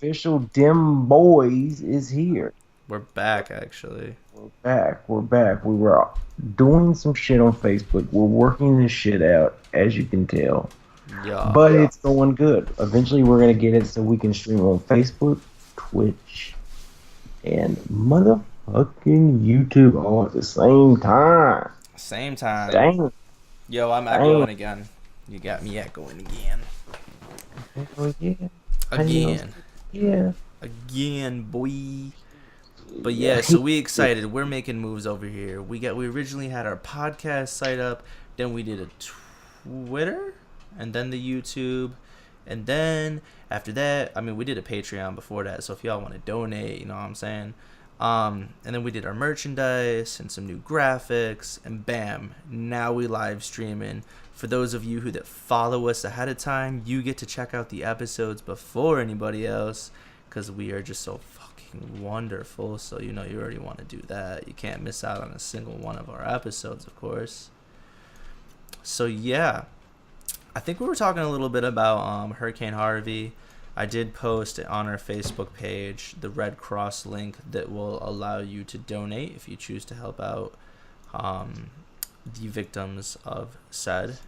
official Dim Boys is here. We're back, actually. We're back. We're back. We were doing some shit on Facebook. We're working this shit out, as you can tell. Yeah. But it's going good. Eventually, we're going to get it so we can stream on Facebook, Twitch, and motherfucking YouTube all at the same time. Same time. Dang, Yo, I'm dang. echoing again. You got me echoing again. Hell yeah. Hell Again. yeah. Again, boy. But Yeah. yeah, so we excited. We're making moves over here. We originally had our podcast site up, then we did a Twitter, and then the YouTube, and then after that, I mean, we did a Patreon before that. So if y'all want to donate, you know what I'm saying. And then we did our merchandise and some new graphics, and bam, now we live streaming. For those of you who that follow us ahead of time, you get to check out the episodes before anybody else, because we are just so fucking wonderful. So you know you already want to do that. You can't miss out on a single one of our episodes, of course. So yeah, I think we were talking a little bit about Hurricane Harvey. I did post on our Facebook page the Red Cross link that will allow you to donate if you choose to help out um, the victims of said.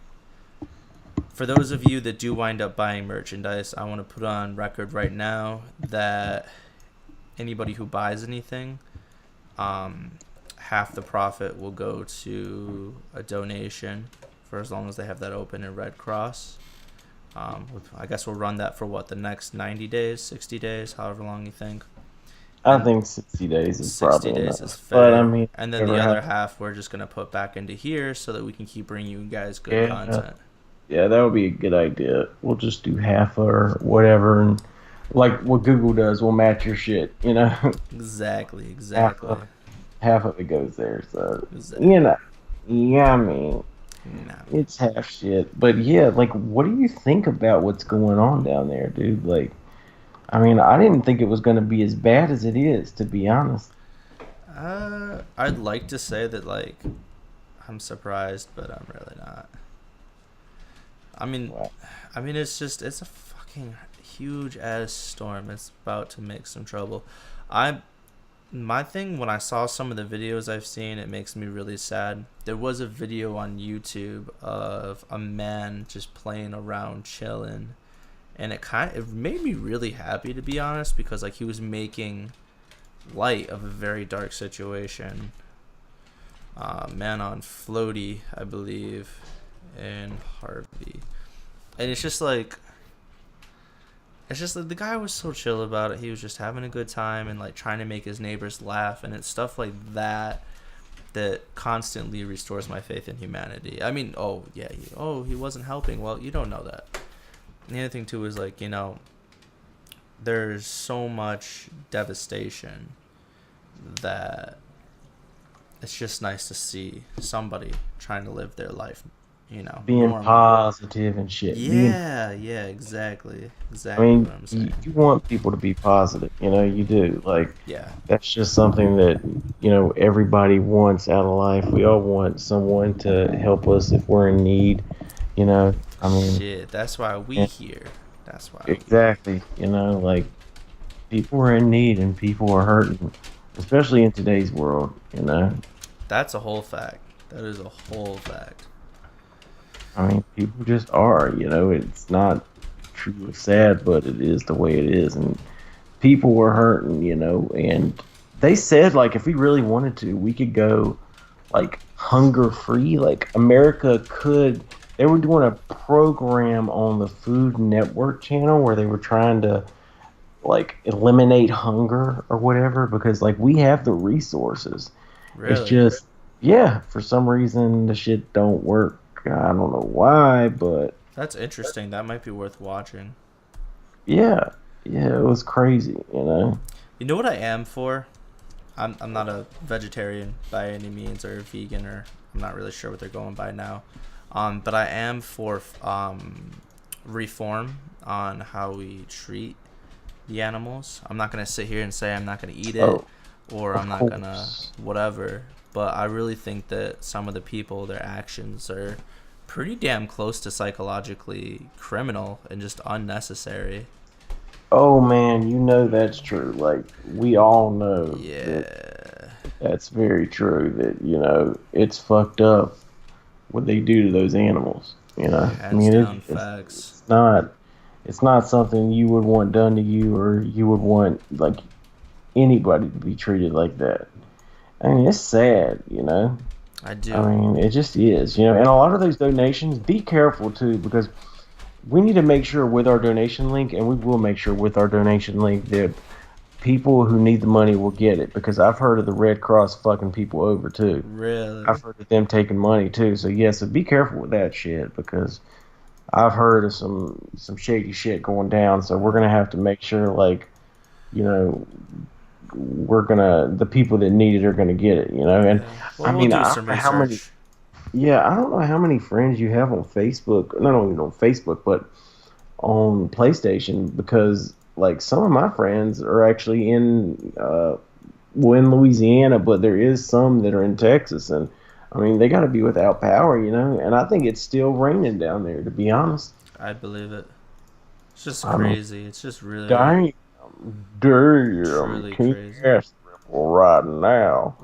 For those of you that do wind up buying merchandise, I want to put on record right now that anybody who buys anything, um, half the profit will go to a donation for as long as they have that open in Red Cross. I guess we'll run that for what, the next 90 days, 60 days, however long you think. I And think 60 days is 60 probably days is enough. But I fair. mean, And then the ever other have, half we're just going to put back into here so that we can keep bringing you guys good yeah, content. yeah, that would be a good idea. We'll just do half or whatever, and like what Google does, we'll match your shit. Exactly, half exactly. of half of it goes there. So you Exactly. know, yeah, I mean, No. it's half shit. But yeah, like, what do you think about what's going on down there, dude? Like, I mean, I didn't think it was going to be as bad as it is, to be honest. I'd like to say that, like, I'm surprised, but I'm really not. I mean, Wow. it's a fucking huge ass storm. It's about to make some trouble. I My thing, when I saw some of the videos I've seen, it makes me really sad. There was a video on YouTube of a man just playing around, chilling, and it made me really happy, to be honest, because like he was making light of a very dark situation. Man on floaty, I believe, in Harvey, and it's just like the guy was so chill about it. He was just having a good time and like trying to make his neighbors laugh, and it's stuff like that that constantly restores my faith in humanity. I mean, oh yeah, he wasn't helping. Well, you don't know that. And the other thing too is, like, there's so much devastation that it's just nice to see somebody trying to live their life, Being normal. positive and shit. Yeah, yeah, exactly, I exactly mean, what I'm you saying. want people to be positive, you do. Like, Yeah. that's just something that, everybody wants out of life. We all want someone to help us if we're in need, you know. I mean, Shit, that's why we yeah, here. That's why we here. exactly, like, people are in need and people are hurting, especially in today's world. That's a whole fact. That is a whole fact. I mean, people just are. It's not true or sad, but it is the way it is. And people were hurting. And they said, like, if we really wanted to, we could go, like, hunger free. Like, America could. They were doing a program on the Food Network channel where they were trying to, like, eliminate hunger or whatever because, like, we have the resources. It's Really? just, yeah, for some reason the shit don't work. I don't know why, but That's interesting. That might be worth watching. yeah, yeah, it was crazy. You know what I am for? I'm not a vegetarian by any means, or a vegan, or I'm not really sure what they're going by now. But I am for reform on how we treat the animals. I'm not gonna sit here and say I'm not gonna eat it, Oh, or I'm of not gonna course. whatever. But I really think that some of the people, their actions are pretty damn close to psychologically criminal and just unnecessary. Oh man, you know that's true. Like we all know that Yeah, that's very true. That it's fucked up what they do to those animals. I hands mean down it's facts. it's not something you would want done to you, or you would want like anybody to be treated like that. I mean it's sad. I I do. mean it just is. And a lot of those donations, be careful too, because we need to make sure with our donation link, and we will make sure with our donation link that people who need the money will get it. Because I've heard of the Red Cross fucking people over too. I've Really? heard of them taking money too. So yeah, so be careful with that shit because I've heard of some shady shit going down. So we're gonna have to make sure like you know the people that need it are gonna get it. And Yeah. Well, I we'll mean do I don't some know how many. research. Yeah, I don't know how many friends you have on Facebook. Not only on Facebook, but on PlayStation, because like some of my friends are actually in Louisiana, but there is some that are in Texas, and I mean they got to be without power. And I think it's still raining down there, to be honest. I believe it. It's just I mean, crazy. It's just really, damn, truly King crazy. Ass Ripper right now.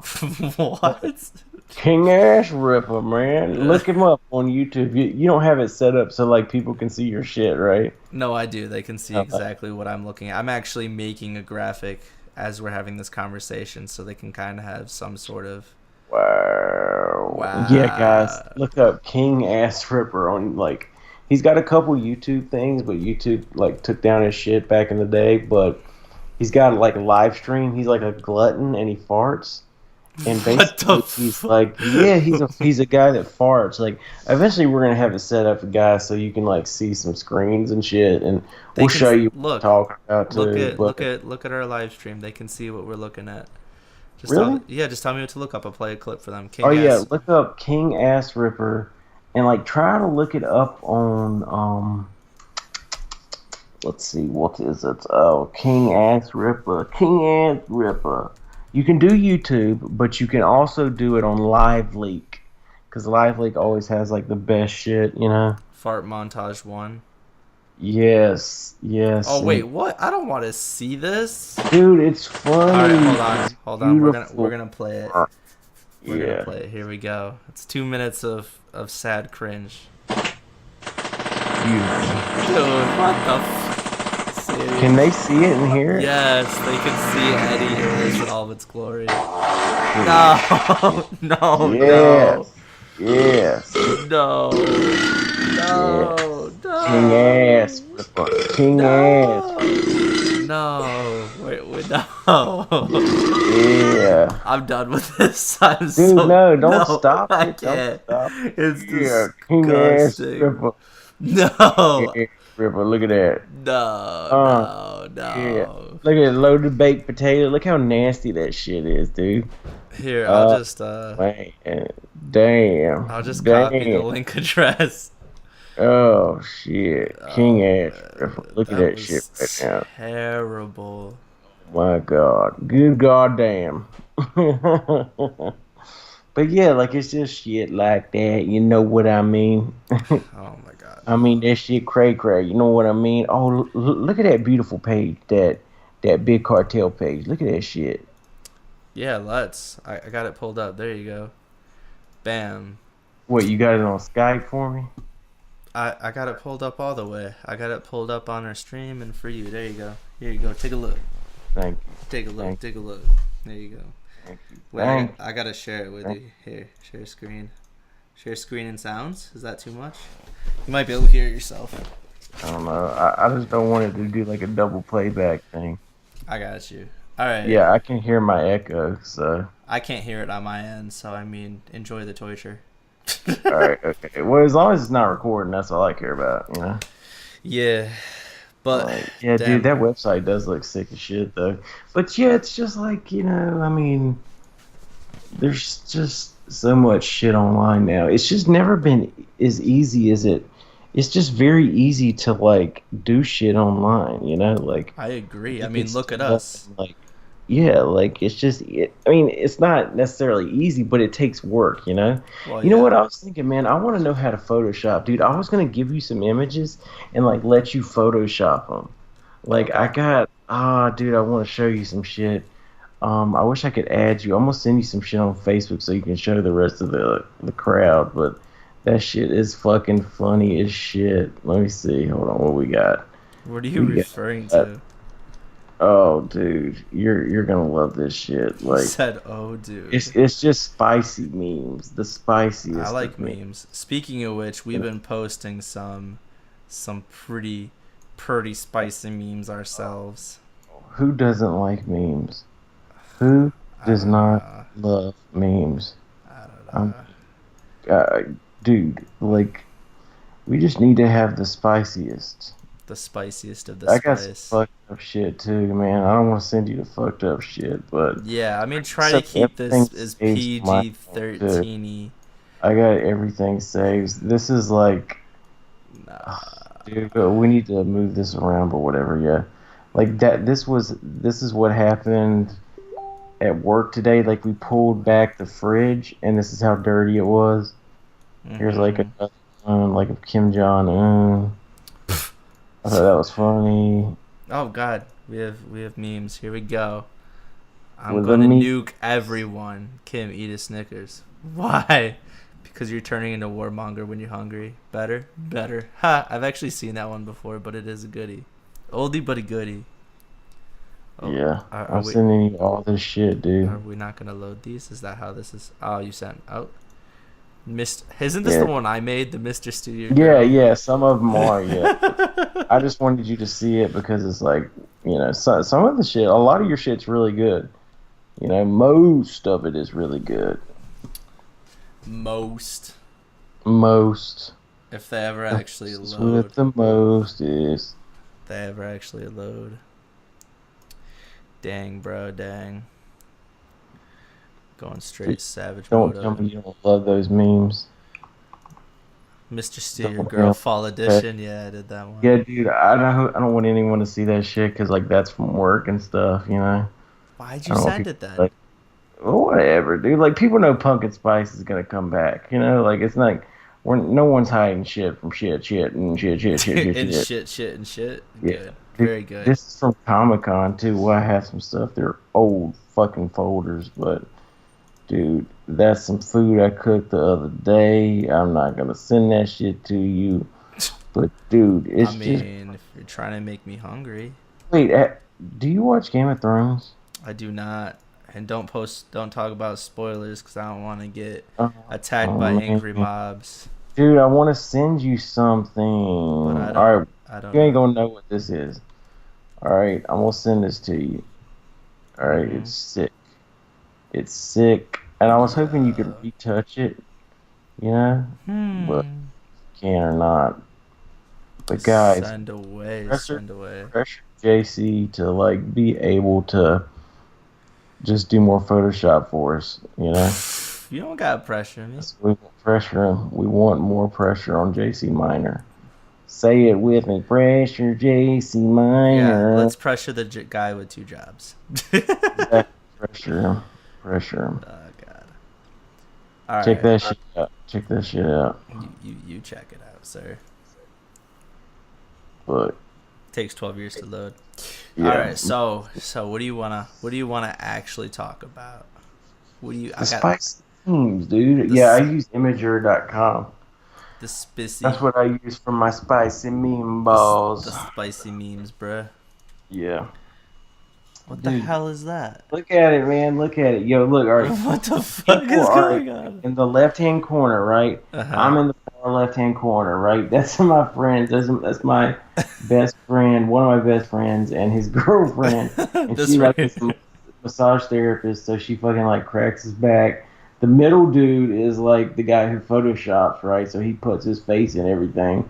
What? King Ass Ripper, man. Look him up on YouTube. You don't have it set up so like people can see your shit, right? No, I do. They can see Uh, exactly what I'm looking at. I'm actually making a graphic as we're having this conversation so they can kind of have some sort of. Wow. Yeah, guys, Wow. look up King Ass Ripper on like he's got a couple YouTube things, but YouTube like took down his shit back in the day, but he's got like a live stream. He's like a glutton and he farts. And What the basically he's like, yeah, he's a guy that farts. Like eventually we're gonna have it set up for guys so you can like see some screens and shit and They we'll can show you what we're look, talking about look too. at, look But at, look at our live stream. They can see what we're looking at. really? Just tell me what to look up. I'll play a clip for them. Oh King yeah, S. look up King Ass Ripper and like try to look it up on let's see, what is it? Oh, King Ass Ripper. King Ass Ripper. You can do YouTube, but you can also do it on Live Leak. Because Live Leak always has like the best shit. Fart montage one. Yes, yes. Oh wait, what? I don't want to see this. Dude, it's All right, funny. hold It's on. We're beautiful. gonna play it. We're gonna Yeah. play it. Here we go. It's 2 minutes of sad cringe. Beautiful. Dude, what the Can serious? they see it and hear it? Yes, they can see Eddie in this in all of its glory. Dude. No, no, no, Yes. Yes. no, Yeah. no, King no, Ass Ripper. King Ass. no, no. Wait, no. Yeah. I'm done with this. I'm Dude, so no, don't no. stop I it. Don't can't. stop. It's Yeah, King Ass disgusting. Ripper. King No, Ass Ripper. Look at that. no, Uh, no, yeah. no. Look at loaded baked potato. Look how nasty that shit is, dude. Here, Uh, Man. Damn. I'll just copy the Damn. link address. Oh shit. King Oh, Ass Ripper. Look at that that shit right was now. terrible. My God. Good goddamn. But yeah, like it's just shit like that. You know what I mean? Oh my god. I mean that shit cray cray. You know what I mean? Oh, look at that beautiful page. That big cartel page. Look at that shit. Yeah, let's. I got it pulled up. There you go. Bam. What, you got it on Skype for me? I got it pulled up all the way. I got it pulled up on our stream and for you. There you go. Here you go. Take a look. Thank you. Take a look. Thank Take a look. There you go. Thank you. Wait, Thank I gotta share it with Thank you. Here, share screen. Share screen and sounds. Is that too much? You might be able to hear it yourself. I don't know. I just don't want it to do like a double playback thing. I got you. All right. Yeah, I can hear my echo, so. I can't hear it on my end, so I mean, enjoy the torture. Alright, okay. Well, as long as it's not recording, that's all I care about. Yeah, but Yeah, damn. dude, that website does look sick as shit, though. But yeah, it's just like, I mean, there's just so much shit online now. It's just never been as easy as it. It's just very easy to like do shit online. Like I agree. I you mean, can look at stand up us. and, like, yeah, like it's just. I mean, it's not necessarily easy, but it takes work. Well, You know yeah. what I was thinking, man? I want to know how to Photoshop, dude. I was gonna give you some images and like let you Photoshop them. Like I Okay. got dude, I want to show you some shit. I wish I could add you. I'm gonna send you some shit on Facebook so you can show the rest of the crowd. But that shit is fucking funny as shit. Let me see. Hold on, what we got? What are you We referring got. to? Oh, dude, you're gonna love this shit. He Like said, "Oh, dude." it's just spicy memes, the I spiciest like of memes. memes. Speaking of which, we've been posting some pretty spicy memes ourselves. Who doesn't like memes? Who I does don't not know. love memes? I don't Um, know. dude, like we just need to have the spiciest. The spiciest of the I got some spice. fucked up shit too, man. I don't want to send you the fucked up shit, but Yeah, I mean, try so to keep everything this as saves to my PG phone too. 13y. I got everything saves. This is like, Nah. dude, we need to move this around, but whatever. Yeah, like that. This is what happened at work today. Like we pulled back the fridge, and this is how dirty it was. Here's like Mm-hmm. another one, like of Kim Jong Un. I thought that was funny. Oh God, we have memes. Here we go. I'm With the gonna meat, nuke everyone. Kim, eat a Snickers. Why? Because you're turning into warmonger when you're hungry. Better, better. Ha! I've actually seen that one before, but it is a goodie. Oldie but a goodie. Oh, yeah, are I'm we sending you all this shit, are dude. we not gonna load these? Is that how this is? Oh, you sent. Oh, Mist. Isn't this the Yeah, one I made? The Mr. Studio yeah, Girl. yeah. Some of them are, yeah. I just wanted you to see it because it's like, some of the shit. A lot of your shit's really good. Most of it is really good. Most, Most. if they ever The actually places with load. the most is. They ever actually load. Dang, bro, dang. Going straight savage mode Don't of tell it. me you don't love those memes. Mr. Studio Don't Girl tell Fall me. Edition. Yeah, I did that one. Yeah, dude, I don't want anyone to see that shit because like that's from work and stuff. Why'd I you don't want send people it then? like, well, whatever, dude. Like people know Pumpkin Spice is gonna come back. Like it's like no one's hiding shit from shit, and And shit. shit, and shit. Yeah, Good. dude, Very good. this is from Comic Con too. Where I have some stuff. They're old fucking folders, but dude, that's some food I cooked the other day. I'm not gonna send that shit to you, but dude, I it's just mean, if you're trying to make me hungry, wait. Do you watch Game of Thrones? I do not. And don't talk about spoilers because I don't want to get Oh, attacked oh, by angry man, mobs. dude, I want to send you something. But All right, I don't you ain't know. gonna know what this is. All right, I'm gonna send this to you. All right, Mm-hmm. it's sick. It's sick, and I was hoping you could Yeah. retouch it, you know, but Hmm. can or not. But guys, Send away. pressure Send away. pressure JC to like be able to just do more Photoshop for us. You don't got pressure me. That's what we want pressure him. We want more pressure on JC Minor. Say it with me, pressure JC Yeah, Minor. let's pressure the guy with two jobs. Exactly. Pressure him. Pressure him. Oh God. All Check right. that shit out. Check that shit out. You check it out, sir. But Takes 12 years to load. All yeah, right. So what do you wanna actually talk about? What do you? the I got spicy themes, dude. Yeah, I this use Imager.com. the spicy That's what I use for my spicy meme the balls. spicy memes, bruh. Yeah, What the dude. hell is that? Look at it, man. Look at it. Yo, look. All right. What the fuck People is are going on? in the left-hand corner, right? Uh huh. I'm in the far left-hand corner, right? That's my friends. That's my best friend, one of my best friends, and his girlfriend. And That's she like right. is a massage therapist, so she fucking like cracks his back. The middle dude is like the guy who photoshops, right? So he puts his face in everything.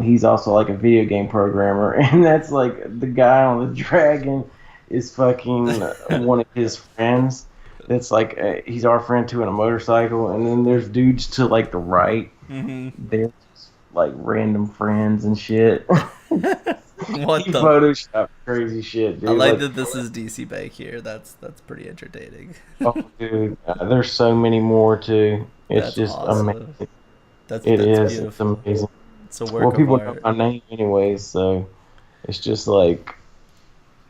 He's also like a video game programmer, and that's like the guy on the dragon is fucking one of his friends. That's like he's our friend too in a motorcycle, and then there's dudes to like the right. hmm They're just like random friends and shit. What He the? photoshopped crazy shit, I dude. like Like, that this is DC Bank here. That's pretty entertaining. oh, dude, there's so many more too. It's That's just amazing. awesome. That's It that's is. It's beautiful. amazing. It's a Well, work of people know art. my name anyways, so It's just like,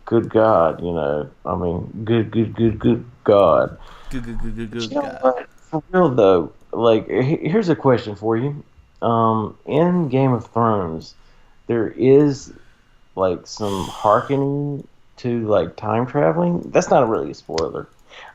good God, you know. I mean, good God. Good, good, good, good, But good you know God. what? For real though, like, here's a question for you. In Game of Thrones, there is like some hearkening to like time traveling. That's not really a spoiler.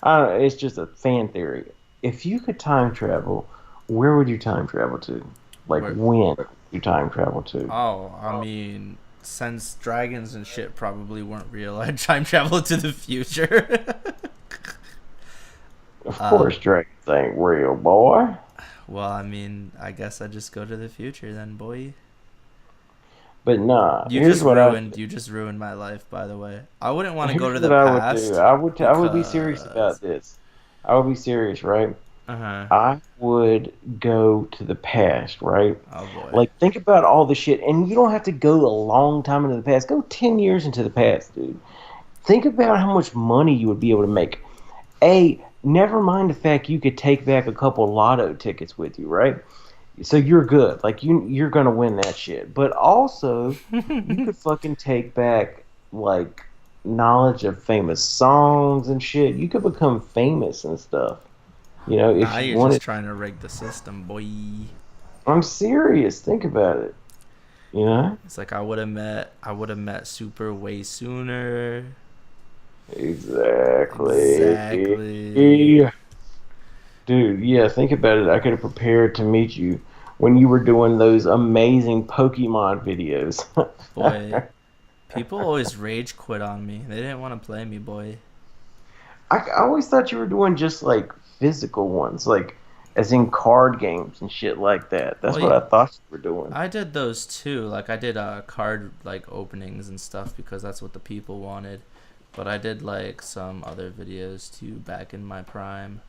It's just a fan theory. If you could time travel, where would you time travel to? Like Where? when would you time travel to? Oh, I mean, since dragons and shit probably weren't real, I'd time travel to the future. Of uh, course, dragons ain't real, boy. well, I mean, I guess I just go to the future then, boy. But nah, You just ruined my life, by the way. I wouldn't want to go here's to the what I would do. past I would be serious about because this. I would be serious, right? uh-huh. I would go to the past, right? Oh boy. Like, think about all the shit, and you don't have to go a long time into the past. Go 10 years into the past, dude. Think about how much money you would be able to make. Never mind the fact you could take back a couple lotto tickets with you, right? So you're good. Like, you're gonna win that shit. But also, you could fucking take back like knowledge of famous songs and shit. You could become famous and stuff. You know, Nah, if you you're just wanted. trying to rig the system, boy. I'm serious. Think about it. You know? It's like I would have met Super way sooner. Exactly. Exactly. Dude, yeah, think about it. I could have prepared to meet you when you were doing those amazing Pokemon videos. Boy, people always rage quit on me. They didn't want to play me, boy. I always thought you were doing just like physical ones, like as in card games and shit like that. That's Well, what I thought you were doing. I did those too. Like I did card like openings and stuff because that's what the people wanted. But I did like some other videos too back in my prime.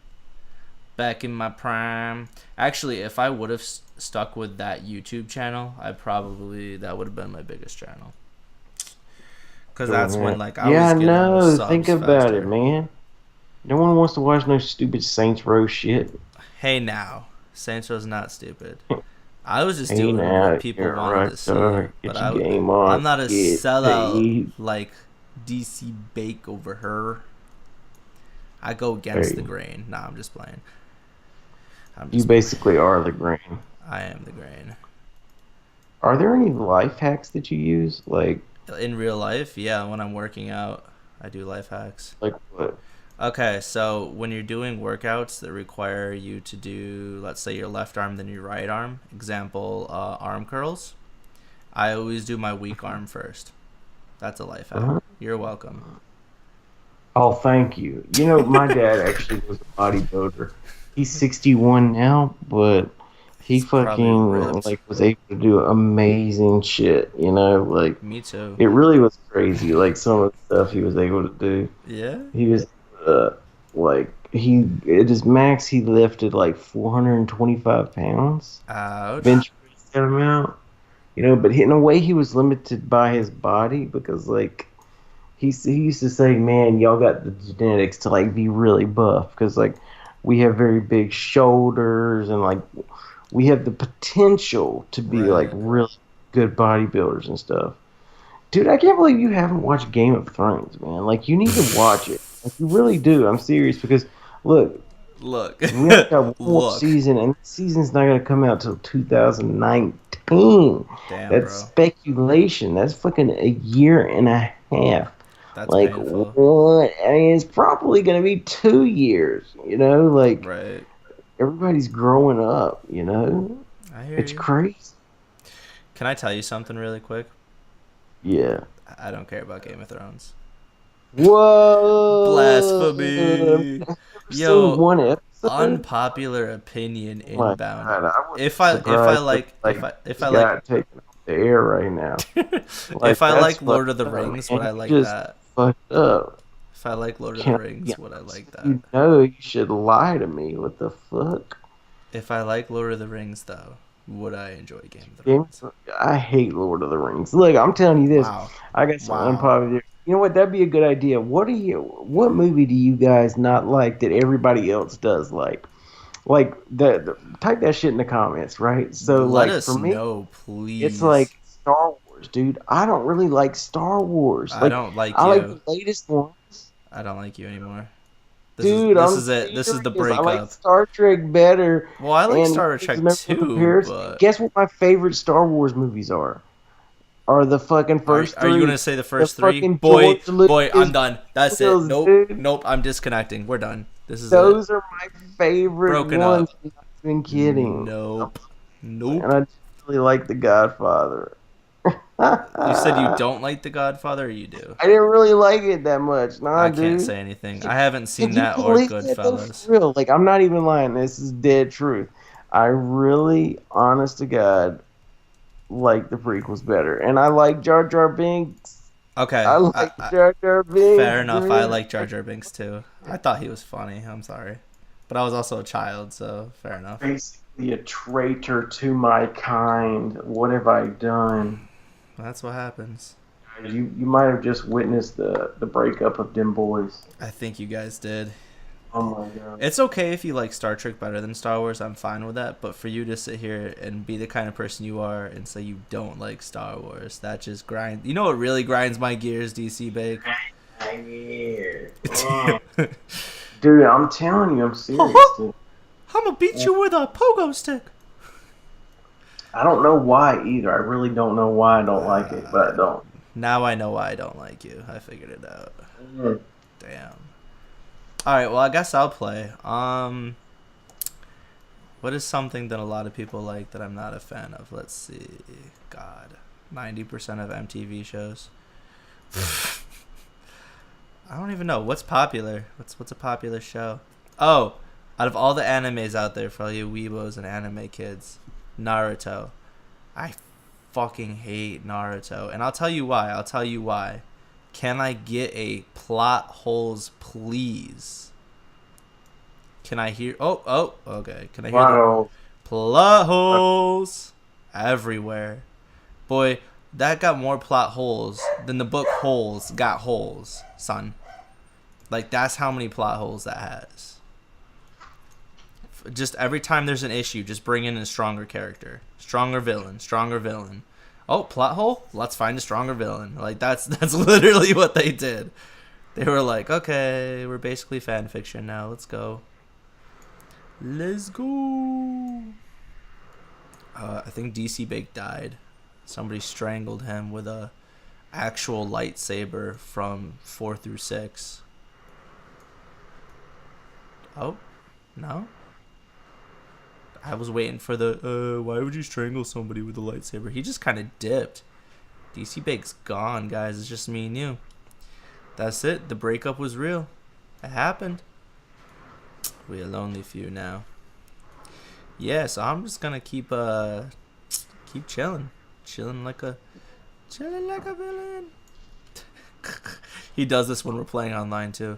Back in my prime. Actually, if I would have stuck with that YouTube channel, that would have been my biggest channel. Cause Doing that's when that. like I Yeah, was I getting the know. Think subs about it, faster. man. No one wants to watch no stupid Saints Row shit. Hey now, Saints was not stupid. I was just Hey doing what now, people you're wanted right, to see, sir. but Get your game on. I'm not a Get sellout paid. like DC Bake over her. I go against the Hey, grain. Nah, I'm just playing. I'm you just playing. basically are the grain. I am the grain. Are there any life hacks that you use? In real life, yeah, when I'm working out, I do life hacks. Like what? Okay, so when you're doing workouts that require you to do, let's say, your left arm, then your right arm, example, arm curls, I always do my weak arm first. That's a life hack. Uh-huh. You're welcome. Oh, thank you. You know, my dad actually was a bodybuilder. He's 61 now, but he He's probably fucking ripped. like was able to do amazing shit. You know, like Me too. it really was crazy. Like some of the stuff he was able to do. Yeah? He was like he at his max he lifted like 425 pounds, Ouch. bench press that amount. You know, but in a way he was limited by his body because like he used to say, "Man, y'all got the genetics to like be really buff because like we have very big shoulders and like we have the potential to be like Right. really good bodybuilders and stuff." Dude, I can't believe you haven't watched Game of Thrones, man. Like you need to watch it. Like you really do. I'm serious because look, Look. we only got one more Look. season, and the season's not gonna come out till 2019. Damn, That's bro. speculation. That's fucking a year and a half. That's Like painful. what? I mean, it's probably gonna be 2 years. You know, like Right. everybody's growing up. You know, I hear it's you. crazy. Can I tell you something really quick? Yeah. I don't care about Game of Thrones. Whoa! I've Blasphemy. never seen Yo, one episode. unpopular opinion Oh my inbound. God, I wouldn't If be I surprised if like like if this I like got taken off the air right now. if Like I that's like fucked Lord of the up, Rings, man. would I You like just that? fucked up. If I like Lord of the Can I be Rings, would I honest? like that? You know you should lie to me. What the fuck? If I like Lord of the Rings though, would I enjoy Game of Game Thrones? I hate Lord of the Rings. Look, I'm telling you this. Wow. I got some Wow. unpopular. You know what? That'd be a good idea. What movie do you guys not like that everybody else does like? Like type that shit in the comments, right? So Let like for us me, know, it's please. like Star Wars. Wars, dude. I don't really like Star Wars. I Like, don't like I like you. the latest ones. I don't like you anymore. Dude, This I'm is it. This is the serious. I like breakup. Star Trek better. Well, I like And Star because Trek remember too, comparison, but guess what my favorite Star Wars movies are? Are the fucking first are you three. gonna say the The first three? fucking Boy, George boy, I'm Lucas done. That's it. films, Nope, dude. nope. I'm disconnecting. We're done. This is it. Those are my favorite Broken ones. up. I'm not even kidding. Nope. And Nope. I just really like The Godfather. You said you I don't like The Godfather, or you do? didn't really like it that much. Nah, I can't dude. say anything. I haven't Can seen you that or believe that though? Goodfellas. For real. Like, I'm not even lying. This is dead truth. I really, honest to God, like the prequels better. And I like Jar Jar Binks. Okay. I like Jar Jar Binks, Fair enough. I dude. like Jar Jar Binks too. I thought he was funny. I'm sorry. But I was also a child, so fair enough. Basically a traitor to my kind. What have I done? That's what happens. You might have just witnessed the breakup of them boys. I think you guys did. Oh my god. It's okay if you like Star Trek better than Star Wars. I'm fine with that. But for you to sit here and be the kind of person you are and say you don't like Star Wars, that just grinds. You know what really grinds my gears, DC Bake? Yeah. Dude, I'm telling you, I'm serious, dude. I'm gonna beat you with a pogo stick. I don't know why either. I really don't know why I don't like it, but I don't. Now I know why I don't like you. I figured it out. Mm. Damn. All right, well, I guess I'll play. What is something that a lot of people like that I'm not a fan of? Let's see. God, 90% of MTV shows. I don't even know what's popular. What's a popular show? Oh, out of all the animes out there for all you weebos and anime kids, Naruto. I fucking hate Naruto, and I'll tell you why. Can I get a plot holes, please? Can I hear? Oh, okay. Can I hear Wow. the plot holes everywhere? Boy, that got more plot holes than the book Holes got holes, son. Like, that's how many plot holes that has. Just every time there's an issue, just bring in a stronger character, stronger villain. Oh, plot hole? Let's find a stronger villain. Like, that's literally what they did. They were like, okay, we're basically fan fiction now. Let's go. I think DC Bake died. Somebody strangled him with a actual lightsaber from 4 through 6. Oh, no? I was waiting for the, why would you strangle somebody with a lightsaber? He just kind of dipped. DC Bake's gone, guys. It's just me and you. That's it. The breakup was real. It happened. We a lonely few now. Yeah, so I'm just gonna keep chilling. Chilling like a villain. He does this when we're playing online too.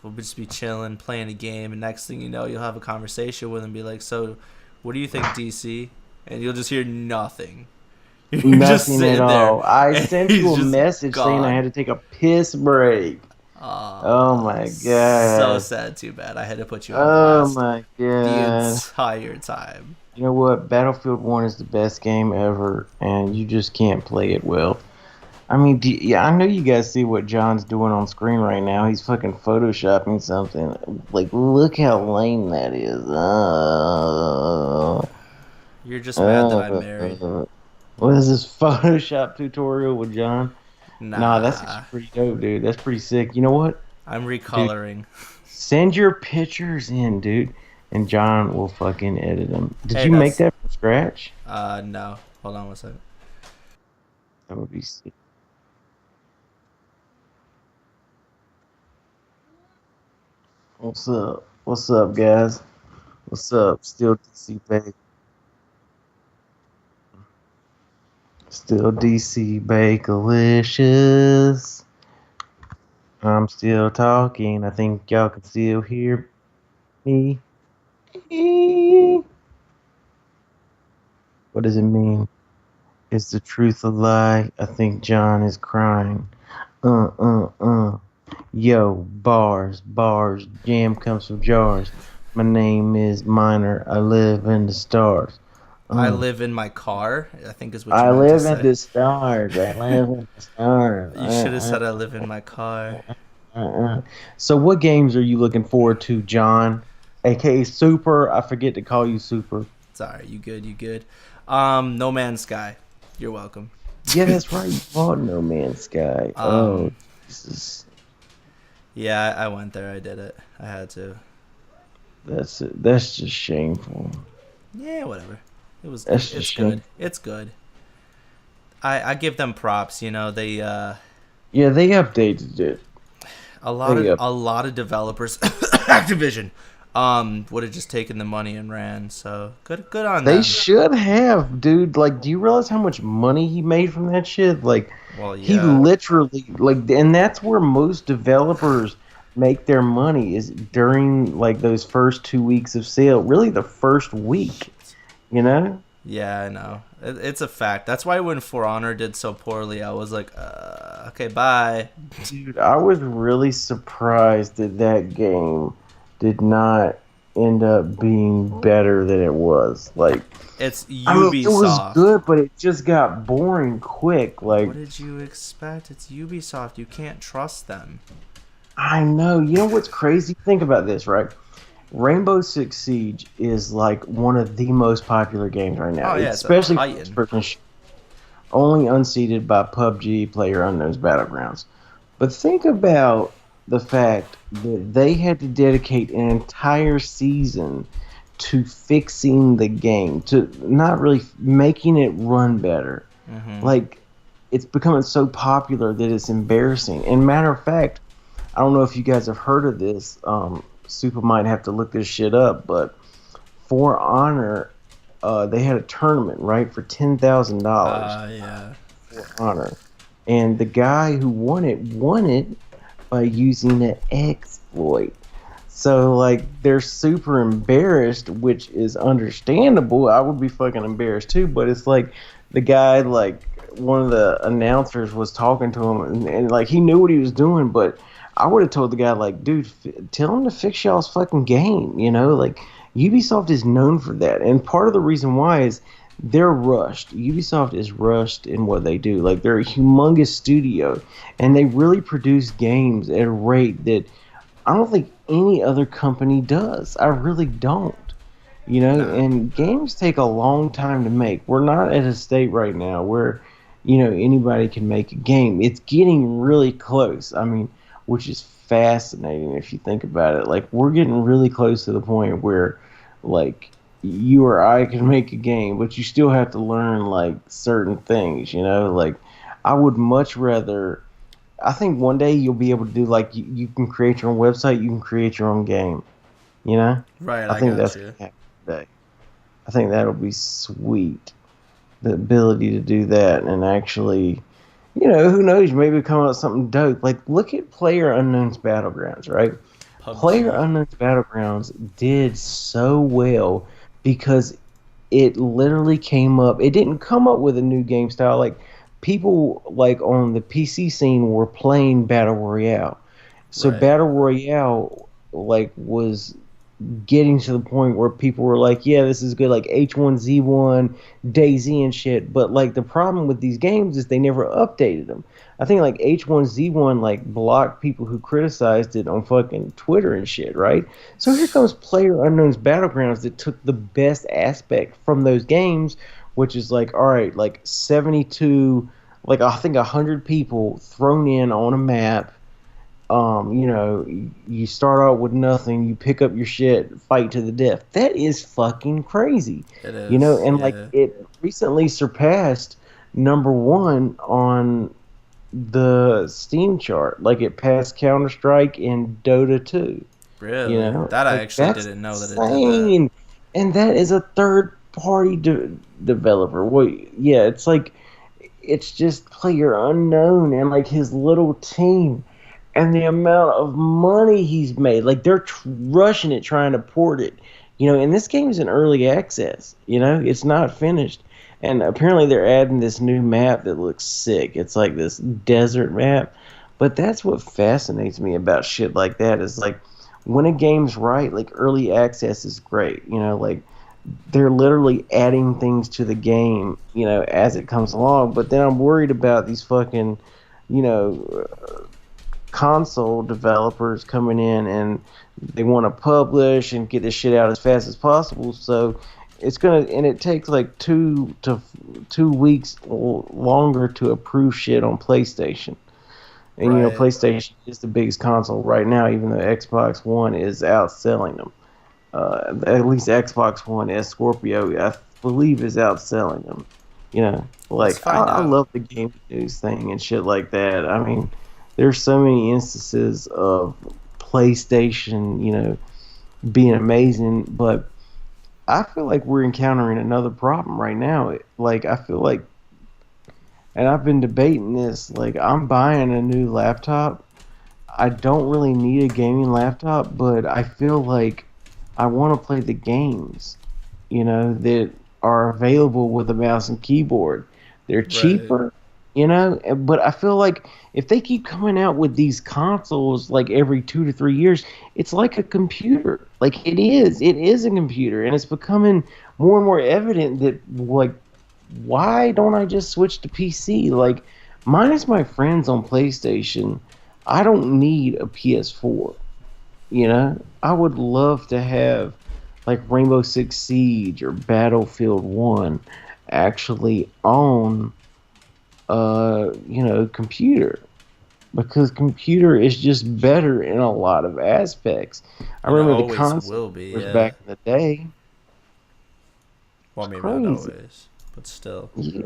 We'll just be chilling, playing a game, and next thing you know, you'll have a conversation with him, be like, "So, what do you think, DC?" And you'll just hear nothing. You're just Nothing sitting at there, all. I and sent he's you a just message saying I gone. had to take a piss break. Oh my god. So sad. Too bad. I had to put you on Oh blast my the god. entire time. You know what? Battlefield 1 is the best game ever, and you just can't play it well. I mean, yeah, I know you guys see what John's doing on screen right now. He's fucking photoshopping something. Like, look how lame that is. You're just mad that I'm married. What is this Photoshop tutorial with John? Nah, that's Nah, actually pretty dope, dude. That's pretty sick. You know what? I'm Dude, recoloring. send your pictures in, dude, and John will fucking edit them. Did Hey, you make that's that from scratch? no. Hold on one second. That would be sick. What's up? What's up, guys? What's up? Still DC Bake. Still DC Bakelicious. I'm still talking. I think y'all can still hear me. What does it mean? Is the truth a lie? I think John is crying. Uh, uh, uh. Yo, bars. Jam comes from jars. My name is Minor. I live in the stars. I live in my car, I think is what you I meant to live in say. the stars. I live in the stars. You should have said I live in my car. So, what games are you looking forward to, John? AKA Super. I forget to call you Super. Sorry, you good, you good. No Man's Sky. You're welcome. Yeah, that's right. You bought No Man's Sky. Oh, Um, Jesus. yeah, I went there. I did it. I had to. That's just shameful. Yeah, whatever. It was good. That's just It's shameful. good. It's good. I give them props. You know, they Yeah, they updated it. They up. a lot of developers, Activision, would have just taken the money and ran. So good on They them. should have, dude. Like, do you realize how much money he made from that shit? Like, Well, he yeah, literally like, and that's where most developers make their money is during like those first 2 weeks of sale. Really, the first week, you know. yeah, I know. It's a fact. That's why when For Honor did so poorly, I was like, okay, bye. Dude, I was really surprised that that game did not end up being better than it was. Like, It's I mean, it was Ubisoft. good, but it just got boring quick. Like, What did you expect? It's Ubisoft. You can't trust them. I know. You know what's crazy? Think about this, right? Rainbow Six Siege is like one of the most popular games right now, Oh yeah, it's a especially for Titan. first-person only unseated by PUBG PlayerUnknown's Battlegrounds. But think about the fact that they had to dedicate an entire season to fixing the game, to not really making it run better. Like, it's becoming so popular that it's embarrassing. And matter of fact, I don't know if you guys have heard of this. Super might have to look this shit up, but For Honor, they had a tournament, right, for $10,000 Yeah. For Honor, and the guy who won it by using an exploit. So like they're super embarrassed, which is understandable. I would be fucking embarrassed too, but it's like the guy, like one of the announcers was talking to him, and like he knew what he was doing, but I would have told the guy like, dude, tell him to fix y'all's fucking game. You know, like Ubisoft is known for that, and part of the reason why is they're rushed. Ubisoft is rushed in what they do. Like they're a humongous studio, and they really produce games at a rate that I don't think any other company does. I really don't. You know, Nah. and games take a long time to make. We're not at a state right now where, you know, anybody can make a game. It's getting really close. I mean, which is fascinating if you think about it. Like, we're getting really close to the point where, like, you or I can make a game, but you still have to learn, like, certain things, you know? Like, I would much rather. I think one day you'll be able to do, like, you can create your own website, you can create your own game, you know? Right, I I think got that's you. gonna happen today. I think that'll be sweet. The ability to do that and actually, you know, who knows, maybe come out with something dope. Like, look at PlayerUnknown's Battlegrounds, right? PUBG. PlayerUnknown's Battlegrounds did so well because it literally came up. It didn't come up with a new game style. Like, people like on the PC scene were playing Battle Royale. So Right. Battle Royale like was getting to the point where people were like, yeah, this is good, like H1Z1, DayZ and shit. But like the problem with these games is they never updated them. I think like H1Z1 like blocked people who criticized it on fucking Twitter and shit, right? So here comes PlayerUnknown's Battlegrounds that took the best aspect from those games, which is like, all right, like 72, like I think 100 people thrown in on a map. You know, you start out with nothing, you pick up your shit, fight to the death. That is fucking crazy. It is. You know, and yeah. like it recently surpassed #1 on the Steam chart. Like it passed Counter Strike and Dota 2. Really? You know, That I like, actually that's didn't know that it did that. insane. And that is a third party developer. Well, yeah, it's like it's just PlayerUnknown and like his little team and the amount of money he's made. Like they're rushing it, trying to port it. You know, and this game is in early access. You know, it's not finished. And apparently they're adding this new map that looks sick. It's like this desert map. But that's what fascinates me about shit like that is like when a game's right, like early access is great. You know, like they're literally adding things to the game, as it comes along. But then I'm worried about these fucking, you know, console developers coming in and they want to publish and get this shit out as fast as possible. So it takes like 2 weeks longer to approve shit on PlayStation. And Right. PlayStation is the biggest console right now, even though Xbox One is outselling them. At least Xbox One S Scorpio, I believe, is outselling them. Let's I find out. love the game news thing and shit like that. I mean, there's so many instances of PlayStation, being amazing, but I feel like we're encountering another problem right now. Like, I feel like, and I've been debating this, like, I'm buying a new laptop. I don't really need a gaming laptop, but I feel like I want to play the games, that are available with a mouse and keyboard. They're Right. cheaper, but I feel like if they keep coming out with these consoles like every 2 to 3 years, it's like a computer. Like it is a computer, and it's becoming more and more evident that, like, why don't I just switch to PC? Like, minus my friends on PlayStation, I don't need a PS4. I would love to have like Rainbow Six Siege or Battlefield 1 actually on computer, because computer is just better in a lot of aspects. I And it remember the always console will be, was yeah. back in the day. Well, It's maybe not crazy. always, but still. Yeah.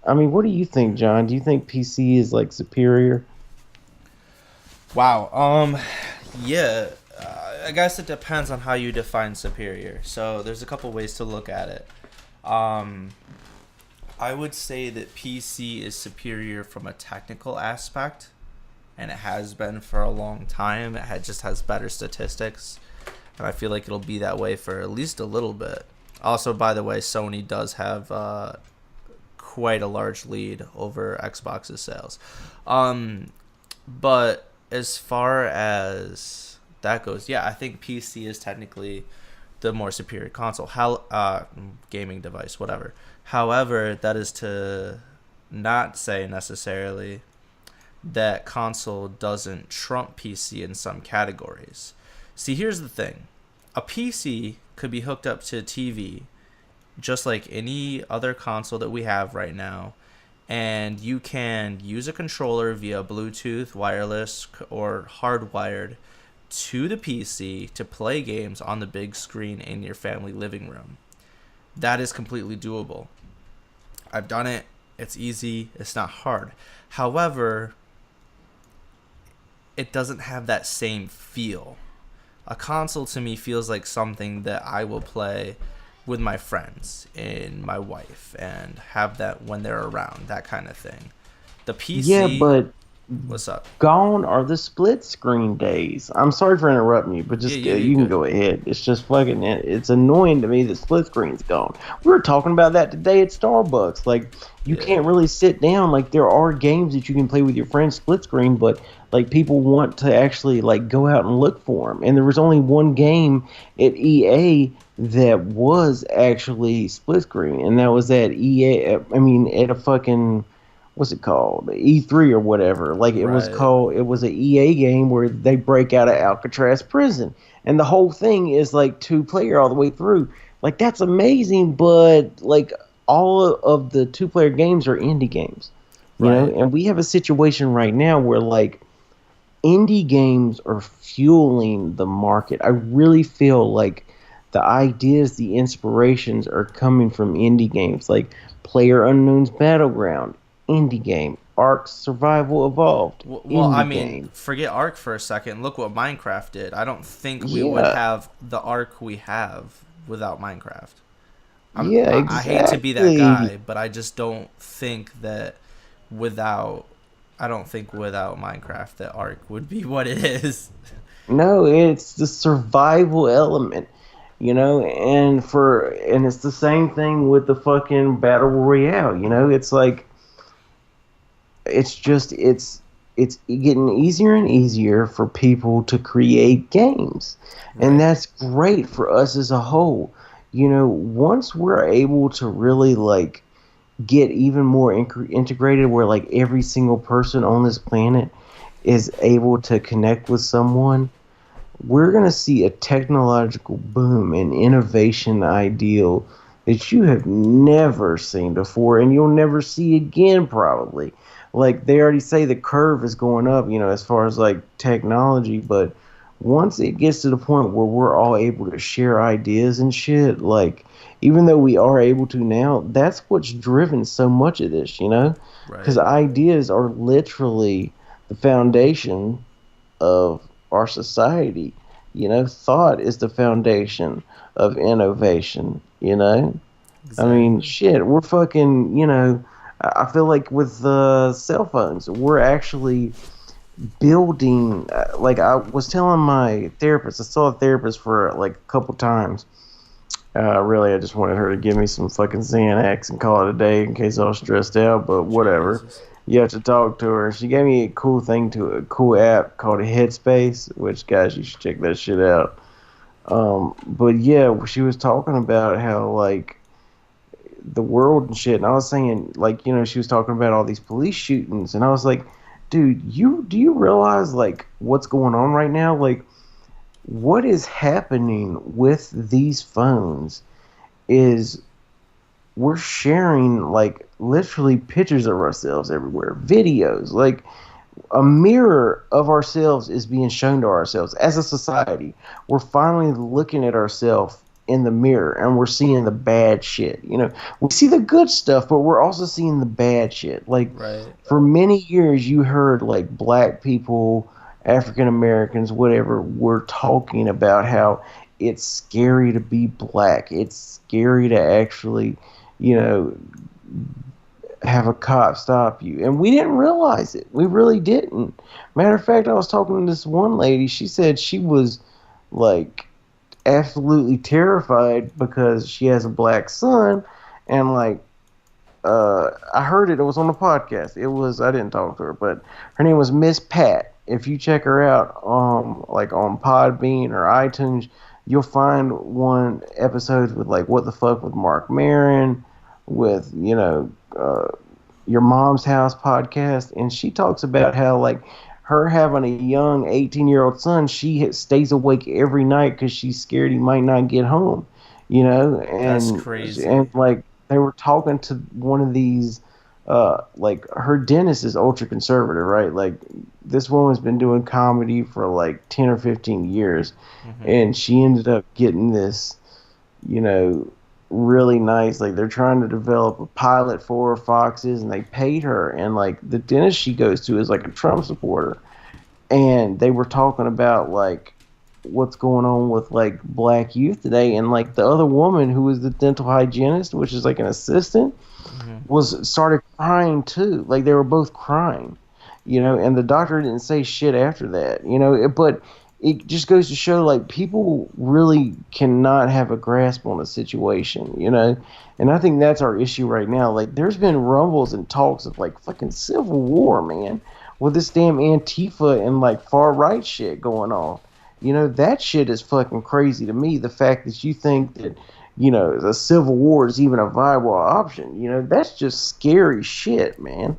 I mean, what do you think, John? Do you think PC is like superior? Wow. Yeah. I guess it depends on how you define superior. So there's a couple ways to look at it. Um, I would say that PC is superior from a technical aspect, and it has been for a long time. Just has better statistics, and I feel like it'll be that way for at least a little bit. Also, by the way, Sony does have quite a large lead over Xbox's sales. But as far as that goes, yeah, I think PC is technically the more superior console, gaming device, whatever. However, that is to not say necessarily that console doesn't trump PC in some categories. See, here's the thing. A PC could be hooked up to a TV just like any other console that we have right now, and you can use a controller via Bluetooth, wireless, or hardwired to the PC to play games on the big screen in your family living room. That is completely doable. I've done it. It's easy. It's not hard. However, it doesn't have that same feel. A console to me feels like something that I will play with my friends and my wife and have that when they're around, that kind of thing. The Yeah, PC, but what's up? gone are the split screen days. I'm sorry for interrupting you, but Yeah, just yeah, you you can good. go ahead. It's just fucking. It's annoying to me that split screen's gone. We were talking about that today at Starbucks. Like, you Yeah, can't really sit down. Like, there are games that you can play with your friends split screen, but like, people want to actually like go out and look for them. And there was only one game at EA that was actually split screen, and that was at EA. I mean, at a fucking, what's it called, E3 or whatever. Like, it was right. called, it was an EA game where they break out of Alcatraz prison, and the whole thing is like 2 player all the way through. Like, that's amazing, but like, all of the 2 player games are indie games, Right. and we have a situation right now where like indie games are fueling the market. I really feel like the ideas, the inspirations are coming from indie games, like Player Unknown's Battleground, indie game. Ark Survival Evolved, Well, I indie mean, game. forget Ark for a second. Look what Minecraft did. I don't think we would Yeah, have the Ark we have without Minecraft. yeah, I hate to be that exactly. guy, but I just don't think that without I don't think without Minecraft that Ark would be what it is. No, it's the survival element, and it's the same thing with the fucking battle royale. It's like, it's getting easier and easier for people to create games, and Right. that's great for us as a whole. once we're able to really like get even more integrated, where like every single person on this planet is able to connect with someone, we're going to see a technological boom and innovation ideal that you have never seen before and you'll never see again probably. Like they already say the curve is going up, as far as like technology, but once it gets to the point where we're all able to share ideas and shit, like even though we are able to now, that's what's driven so much of this, because Right. ideas are literally the foundation of our society. Thought is the foundation of innovation. I mean, Exactly. shit, we're fucking, I feel like with cell phones, we're actually building. Like, I was telling my therapist, I saw a therapist for like a couple times. Really, I just wanted her to give me some fucking Xanax and call it a day in case I was stressed out, but whatever. Jesus. You have to talk to her. She gave me a cool app called Headspace, which, guys, you should check that shit out. But yeah, she was talking about how, like, the world and shit, and I was saying, like, she was talking about all these police shootings, and I was like, dude, do you realize, like, what's going on right now? Like, what is happening with these phones is we're sharing like literally pictures of ourselves everywhere, videos, like a mirror of ourselves is being shown to ourselves as a society. We're finally looking at ourselves in the mirror and we're seeing the bad shit. We see the good stuff, but we're also seeing the bad shit. Like Right. for many years, you heard like black people, African Americans, whatever, were talking about how it's scary to be black. It's scary to actually, you know, have a cop stop you. And we didn't realize it. We really didn't. Matter of fact, I was talking to this one lady. She said she was like absolutely terrified because she has a black son. And like, I heard it. It was on the podcast. I didn't talk to her, but her name was Miss Pat. If you check her out, like on Podbean or iTunes, you'll find one episodes with like What the Fuck with Mark Maron, with Your Mom's House podcast, and she talks about how like her having a young 18-year-old son, she stays awake every night because she's scared he might not get home, That's and crazy. like they were talking to one of these like her dentist is ultra conservative, right? Like this woman's been doing comedy for like 10 or 15 years, Hmm. and she ended up getting this, you know, really nice. Like they're trying to develop a pilot for Foxes, and they paid her. And like the dentist she goes to is like a Trump supporter, and they were talking about like what's going on with like black youth today. And like the other woman who was the dental hygienist, which is like an assistant, Hmm. was started crying too. Like they were both crying, and the doctor didn't say shit after that, but it just goes to show like people really cannot have a grasp on a situation, and I think that's our issue right now. Like there's been rumbles and talks of like fucking civil war, man, with this damn Antifa and like far right shit going on. That shit is fucking crazy to me. The fact that you think that the civil war is even a viable option, that's just scary shit, man.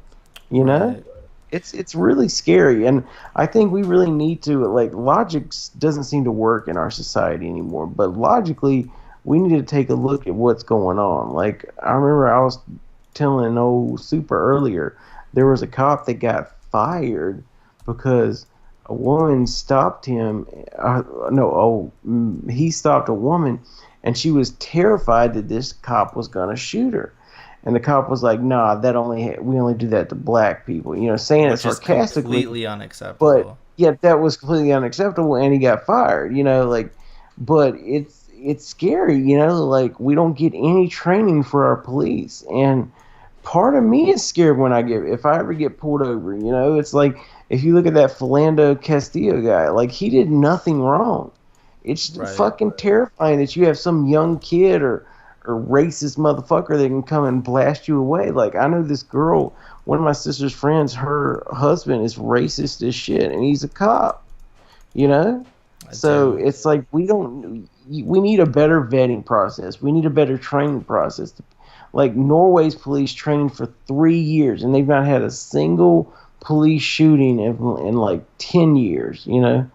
You know, Right. it's really scary, and I think we really need to like logic doesn't seem to work in our society anymore. But logically, we need to take a look at what's going on. Like I remember I was telling old Super earlier, there was a cop that got fired because a woman stopped him. No, he stopped a woman, and she was terrified that this cop was gonna shoot her. And the cop was like, "Nah, we only do that to black people," saying it Which is sarcastically, completely but unacceptable. yet that was completely unacceptable, and he got fired. Like, but it's scary, like we don't get any training for our police, and part of me is scared when if I ever get pulled over. It's like if you look at that Philando Castillo guy, like he did nothing wrong. It's Right. fucking terrifying that you have some young kid or racist motherfucker that can come and blast you away. Like I know this girl, one of my sister's friends, her husband is racist as shit, and he's a cop. You know, I So do. it's like we need a better vetting process. We need a better training process. Like Norway's police trained for 3 years, and they've not had a single police shooting in like 10 years. I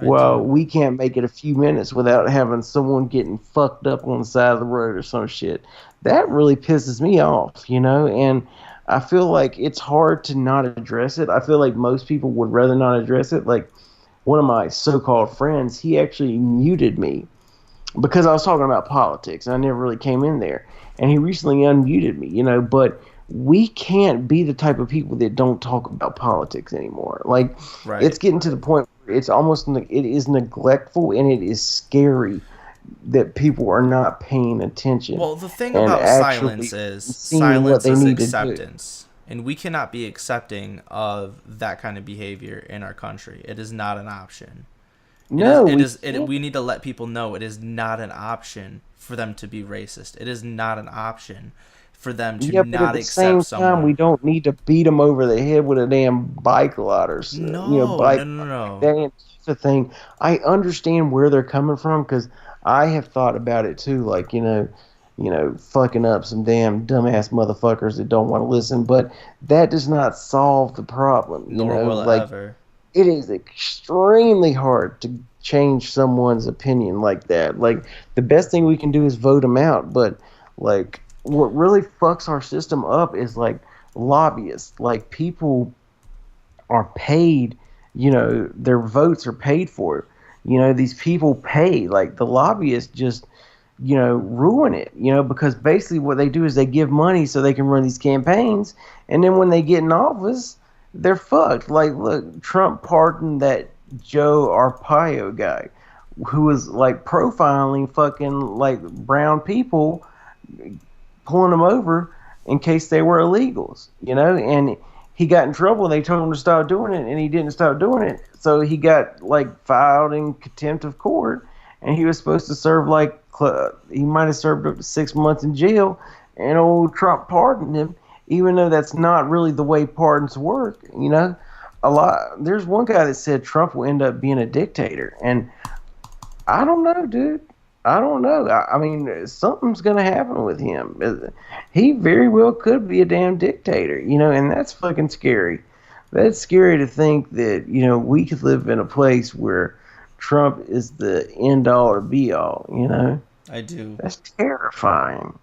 Well, do. we can't make it a few minutes without having someone getting fucked up on the side of the road or some shit. That really pisses me off. And I feel like it's hard to not address it. I feel like most people would rather not address it. Like one of my so-called friends, he actually muted me because I was talking about politics and I never really came in there. And he recently unmuted me. But we can't be the type of people that don't talk about politics anymore. Like it's Right. getting to the point where it's almost it is neglectful and it is scary that people are not paying attention Well, the thing and about silence actually is seeing what silence they is need to do. acceptance. And we cannot be accepting of that kind of behavior in our country. It is not an option. No, we can't. We need to let people know it is not an option for them to be racist. It is not an option for them to Yeah, but at not the accept same time, we someone. don't need to beat them over the head with a damn bike lot or No, no, bike. no, no. That ain't the thing. I understand where they're coming from because I have thought about it too. Like fucking up some damn dumbass motherfuckers that don't want to listen. But that does not solve the problem. Nor will it Like ever. it is extremely hard to change someone's opinion like that. Like the best thing we can do is vote them out, but like what really fucks our system up is like lobbyists. Like people are paid, their votes are paid for. These people pay. Like the lobbyists just ruin it, because basically what they do is they give money so they can run these campaigns, and then when they get in office, they're fucked. Like, look, Trump pardoned that Joe Arpaio guy who was like profiling fucking like brown people, pulling them over in case they were illegals, and he got in trouble and they told him to stop doing it and he didn't stop doing it. So he got like filed in contempt of court and he was supposed to serve like he might have served up to 6 months in jail, and old Trump pardoned him, even though that's not really the way pardons work. A lot. There's one guy that said Trump will end up being a dictator, and I don't know, dude. I don't know. I mean, something's gonna happen with him. He very well could be a damn dictator, and that's fucking scary. That's scary to think that we could live in a place where Trump is the end all or be all. I do. That's terrifying.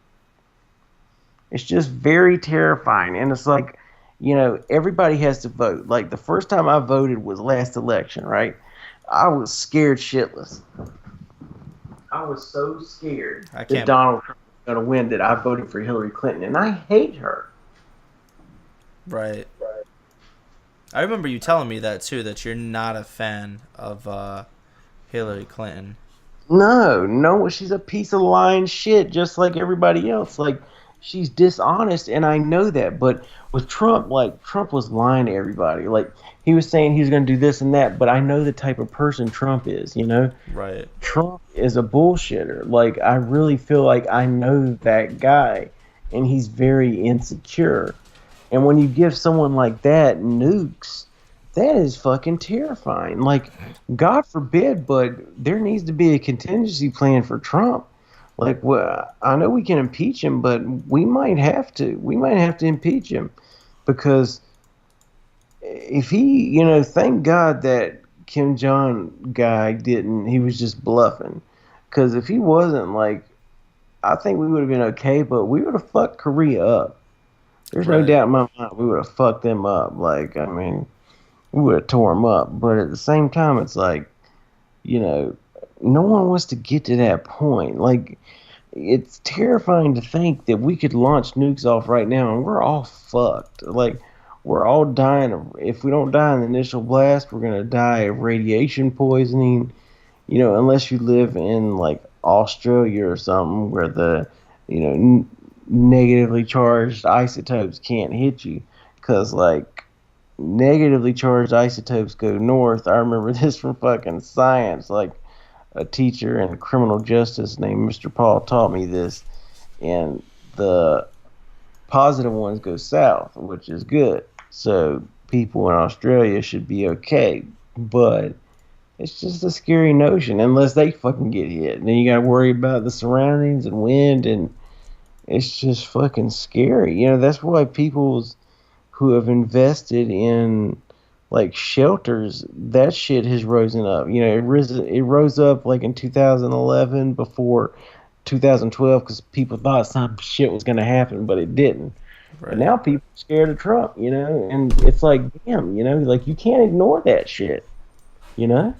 It's just very terrifying. And it's like, everybody has to vote. Like the first time I voted was last election, right? I was scared shitless. I was so scared I that can't. Donald Trump was going to win that I voted for Hillary Clinton. And I hate her. Right. I remember you telling me that too. That you're not a fan of Hillary Clinton. No, no, she's a piece of lying shit, just like everybody else. Like, she's dishonest, and I know that. But with Trump, like, Trump was lying to everybody. Like, he was saying he was going to do this and that, but I know the type of person Trump is. Right. Trump is a bullshitter. Like, I really feel like I know that guy, and he's very insecure. And when you give someone like that nukes, that is fucking terrifying. Like, God forbid, but there needs to be a contingency plan for Trump. Like, well, I know we can impeach him, but we might have to. We might have to impeach him because if thank God that Kim Jong guy didn't. He was just bluffing. Because if he wasn't, like, I think we would have been okay, but we would have fucked Korea up. There's no Right. doubt in my mind we would have fucked them up. Like, I mean, we would have tore them up. But at the same time, it's like, you know, no one wants to get to that point. Like, it's terrifying to think that we could launch nukes off right now and we're all fucked. Like, we're all dying. If we don't die in the initial blast, we're going to die of radiation poisoning. Unless you live in, like, Australia or something where the, negatively charged isotopes can't hit you. Because, like, negatively charged isotopes go north. I remember this from fucking science. Like, a teacher in criminal justice named Mr. Paul taught me this. And the positive ones go south, which is good. So people in Australia should be okay. But It's just a scary notion unless they fucking get hit. And then you got to worry about the surroundings and wind, and it's just fucking scary. That's why people's who have invested in like shelters, that shit has risen up. It rose up like in 2011 before 2012 because people thought some shit was going to happen, but it didn't. And Right. now people are scared of Trump, and it's like, damn, like you can't ignore that shit, you know?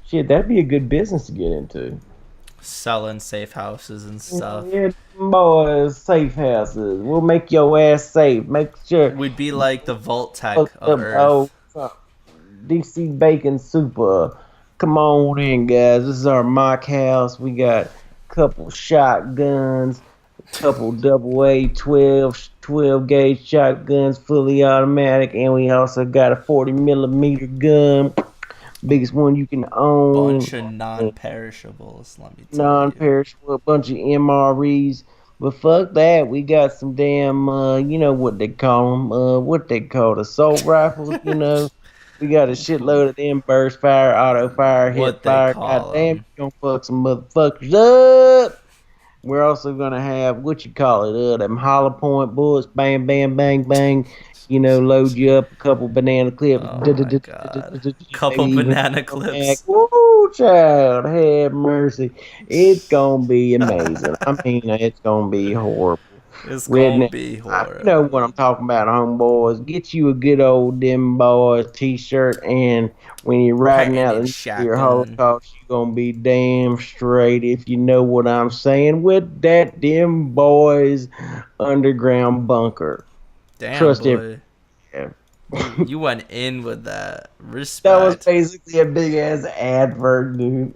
Shit, that'd be a good business to get into. Selling safe houses and stuff. Yeah, boys, safe houses. We'll make your ass safe. Make sure We'd be like the Vault Tech fucked of up. Oh, Earth. DC Bacon Super. Come on in, guys. This is our mock house. We got a couple shotguns, a couple double A 12 gauge shotguns, fully automatic, and we also got a 40 millimeter gun, biggest one you can own. Bunch of non-perishables, let me tell you. Non-perishable, a bunch of MREs. But fuck that, we got some damn, you know what they call them, what they call assault rifles, We got a shitload of them burst fire, auto fire, hip What they fire. call Goddamn, them. you gonna fuck some motherfuckers up. We're also gonna have what you call it, them hollow point bullets, bang, bang, bang, bang. Load you up a couple banana clips. Oh my god. Couple Maybe even banana some back. clips. Woo, child, have mercy. It's gonna be amazing. I mean, it's gonna be horrible. It's gonna Redneck, be you know what horrible. I'm talking about, homeboys. Get you a good old Dim Boys t-shirt, and when you're riding out Brandon the nuclear shotgun. holocaust, you're gonna be damn straight, if you know what I'm saying, with that Dim Boys underground bunker. Damn, Trust every. boy. You went in with that. That was Respect. basically a big ass advert, dude.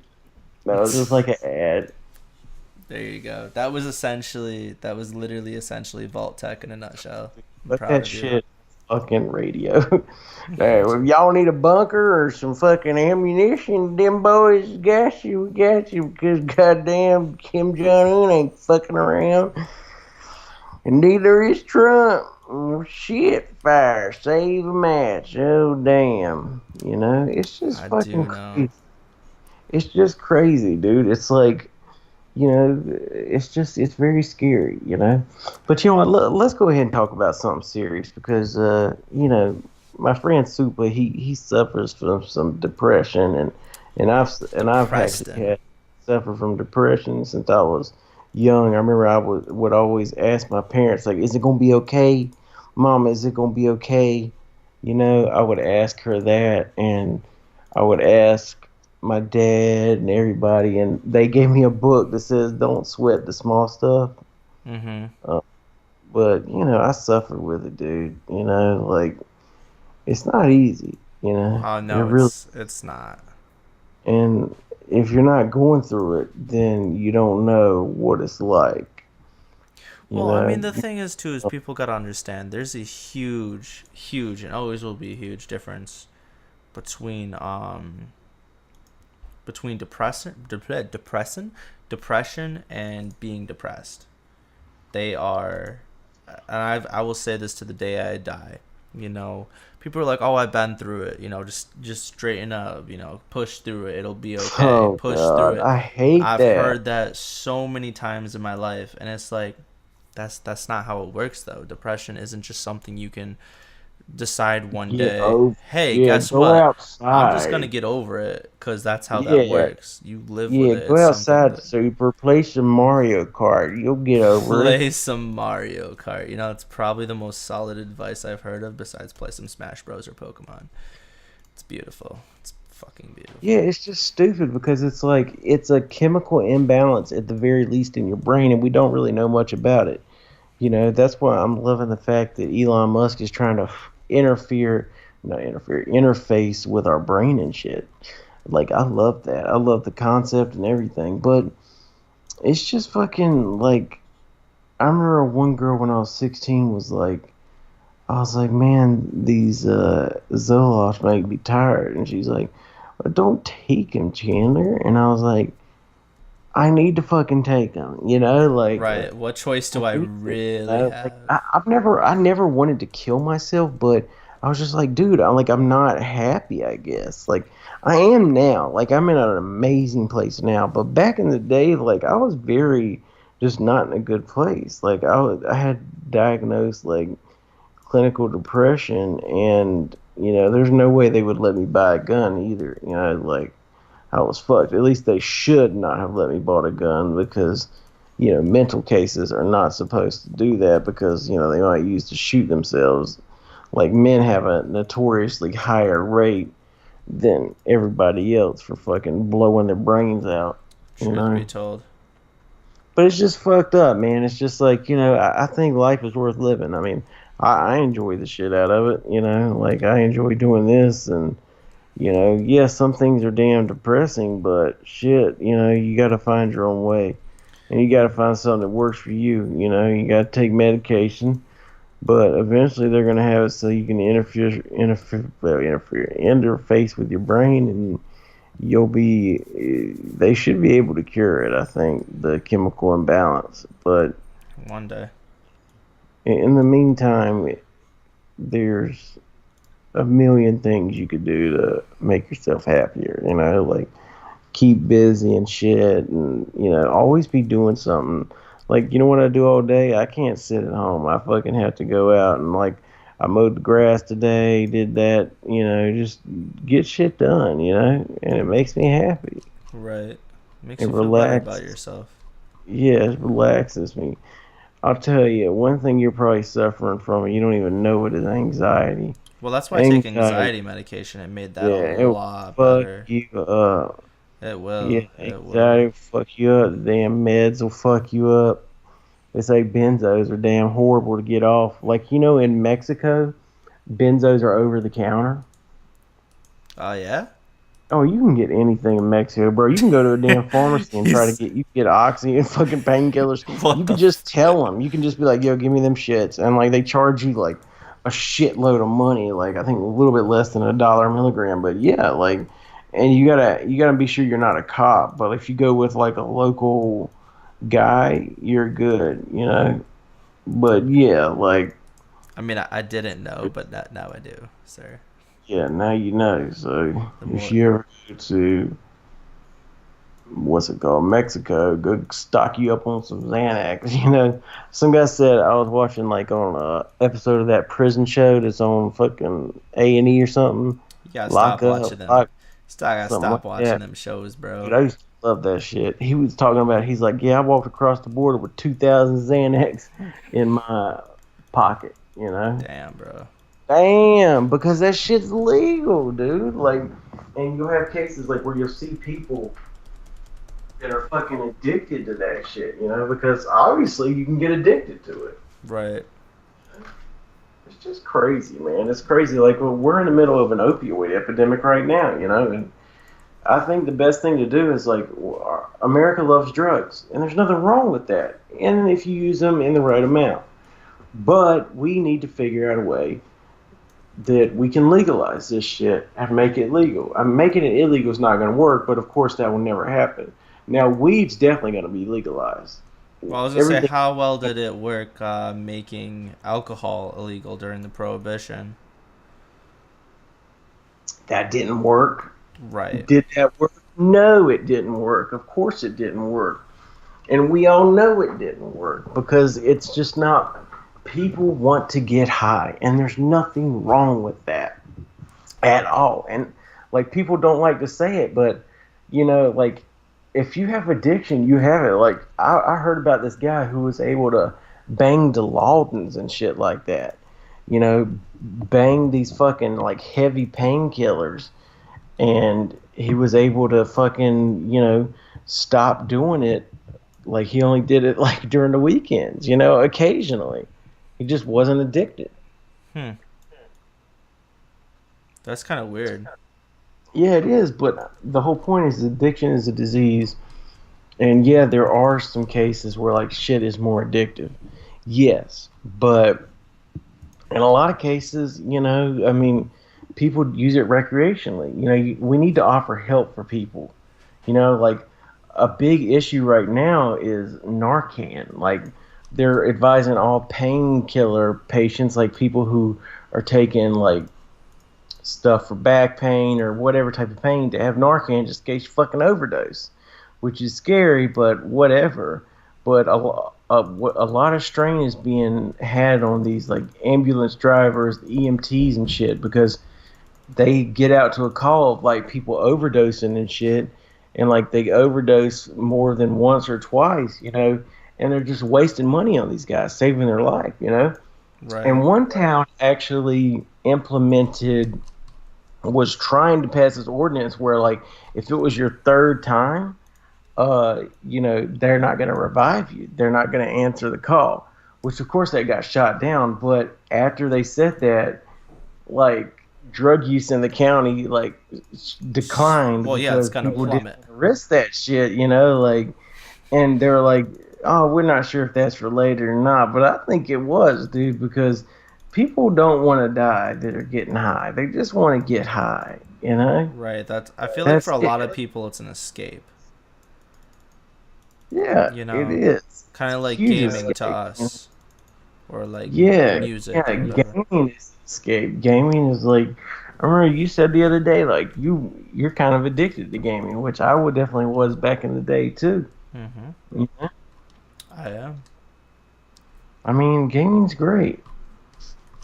That was just like an ad. There you go. That was literally essentially Vault Tech in a nutshell. I'm But proud that of you. shit, fucking radio. Hey, well, if y'all need a bunker or some fucking ammunition, them boys got you. We got you because goddamn Kim Jong Un ain't fucking around, and neither is Trump. Oh, shit, fire, save a match. Oh damn, it's just I fucking do know. crazy. It's just crazy, dude. It's like it's very scary. But you know what? Let's go ahead and talk about something serious because my friend Supa, he suffers from some depression, and I've actually Preston. had suffered from depression since I was young. I remember would always ask my parents like, "Is it gonna be okay, Mama? Is it gonna be okay?" I would ask her that, and I would ask my dad and everybody, and they gave me a book that says "Don't sweat the small stuff." Mm-hmm. Uh, but I suffer with it, dude. Like it's not easy. Oh It no, really, it's not. and if you're not going through it, then you don't know what it's like. You Well, I mean, know, the thing is too is people gotta understand. There's a huge, huge, and always will be a huge difference between depression and being depressed. They are, and I will say this to the day I die. You know, people are like, "Oh, I've been through it. Just straighten up. Push through it. It'll be okay. oh Push through God, it." I hate I've that. heard that so many times in my life, and it's like, that's not how it works though. Depression isn't just something you can decide one Get day, over. hey, Yeah, guess go what? I'm just gonna outside. get over it because that's how that Yeah, works. You live with yeah, it. go It's something outside, that Super. Play some Mario Kart. You'll get over it. play some Mario Kart. It's probably the most solid advice I've heard of besides play some Smash Bros or Pokemon. It's beautiful. It's fucking Yeah, beautiful. it's just stupid because it's like it's a chemical imbalance at the very least in your brain, and we don't really know much about it. That's why I'm loving the fact that Elon Musk is trying to interfere, not interfere, interface with our brain and shit. Like, I love that. I love the concept and everything, but it's just fucking like I remember one girl when I was 16 was like, I was like, man, these Zoloft make me tired, and she's like, well, don't take them, Chandler. And I was like, I need to fucking take them, like. Right. What choice I do I need to, really like have? I never wanted to kill myself, but I was just like, dude, I'm not happy, I guess. Like I am now. Like I'm in an amazing place now, but back in the day, like I was very just not in a good place. Like I had diagnosed like clinical depression, and there's no way they would let me buy a gun either. Like I was fucked. At least they should not have let me bought a gun because mental cases are not supposed to do that because they might use to shoot themselves. Like men have a notoriously higher rate than everybody else for fucking blowing their brains out. You Truth know. be told. But it's just fucked up, man. It's just like, I think life is worth living. I mean, I enjoy the shit out of it, like I enjoy doing this and, yeah, some things are damn depressing, but shit, you got to find your own way and you got to find something that works for you. You got to take medication, but eventually they're going to have it so you can interface with your brain and they should be able to cure it, I think, the chemical imbalance. But One day. in the meantime, there's a million things you could do to make yourself happier, like keep busy and shit and, always be doing something. Like, what I do all day? I can't sit at home. I fucking have to go out and like I mowed the grass today, did that, just get shit done, and it makes me happy. Right. Makes It you feel better relaxes. about yourself. Yeah, it relaxes me. I'll tell you, one thing you're probably suffering from, and you don't even know it, is anxiety. Well, that's why I take Anxiety, anxiety medication. It made that a yeah, it will lot fuck better. you up. It Yeah, will. It will. anxiety will fuck you up. The damn meds will fuck you up. They say benzos are damn horrible to get off. Like, in Mexico, benzos are over the counter. Oh, yeah? Oh, you can get anything in Mexico, bro. You can go to a damn pharmacy and try to He's... get. You can get oxy and fucking painkillers. You What could the... just tell them. You can just be like, "Yo, give me them shits," and like they charge you like a shitload of money. Like I think a little bit less than $1 a milligram, but yeah, like, and you gotta be sure you're not a cop. But if you go with like a local guy, you're good. But yeah, like I mean, I didn't know, but now I do, sir. yeah, now you know. So The if more... you ever go to what's it called, Mexico, go stock you up on some Xanax. Some guy said I was watching like on a episode of that prison show that's on fucking A&E or something. You gotta Lock stop up, watching them. lock, Still gotta something stop like watching that. them shows, Dude, bro. I used to love that shit. He was talking about. He's like, yeah, I walked across the border with 2,000 Xanax in my pocket. Damn, bro. Damn, because that shit's legal, dude. Like, and you'll have cases like where you'll see people that are fucking addicted to that shit, because obviously you can get addicted to it. Right. It's just crazy, man. It's crazy. Like, well, we're in the middle of an opioid epidemic right now, and I think the best thing to do is like, America loves drugs, and there's nothing wrong with that, and if you use them in the right amount. But we need to figure out a way that we can legalize this shit and make it legal. Making it illegal is not going to work, but of course that will never happen. Now, weed's definitely going to be legalized. Well, I was gonna say, Everything how well did it work making alcohol illegal during the Prohibition? that didn't work. Right. Did that work? No, it didn't work. Of course it didn't work. And we all know it didn't work because it's just not. People want to get high, and there's nothing wrong with that at all. And like people don't like to say it, but like if you have addiction, you have it. Like I heard about this guy who was able to bang Dilaudidins and shit like that. Bang these fucking like heavy painkillers, and he was able to fucking stop doing it. Like he only did it like during the weekends, occasionally. He just wasn't addicted. Hmm. That's kind of weird. Yeah, it is, but the whole point is addiction is a disease. And yeah, there are some cases where like shit is more addictive. Yes, but in a lot of cases, I mean, people use it recreationally. We need to offer help for people. Like a big issue right now is Narcan. Like they're advising all painkiller patients, like people who are taking like stuff for back pain or whatever type of pain to have Narcan just in case you fucking overdose, which is scary, but whatever. But a lot of strain is being had on these like ambulance drivers, the EMTs and shit, because they get out to a call of like people overdosing and shit, and like they overdose more than once or twice, and they're just wasting money on these guys, saving their life. And Right. one town actually was trying to pass this ordinance where like if it was your third time, they're not going to revive you. They're not going to answer the call, which of course that got shot down. But after they said that, like drug use in the county like declined Well, yeah, it's because gonna people didn't plummet. risk that shit, like, and they're like, oh, we're not sure if that's related or not, but I think it was, dude, because people don't want to die that are getting high. They just want to get high. Right. That's. I feel like for That's a it. lot of people, it's an escape. Yeah, You it know, is. kind of It's a like huge gaming to escape. us, or like Yeah, music yeah. or whatever. Gaming is escape. Gaming is like, I remember you said the other day, like you're kind of addicted to gaming, which I would definitely was back in the day too. Mm-hmm. You know? I am. I mean, gaming's great.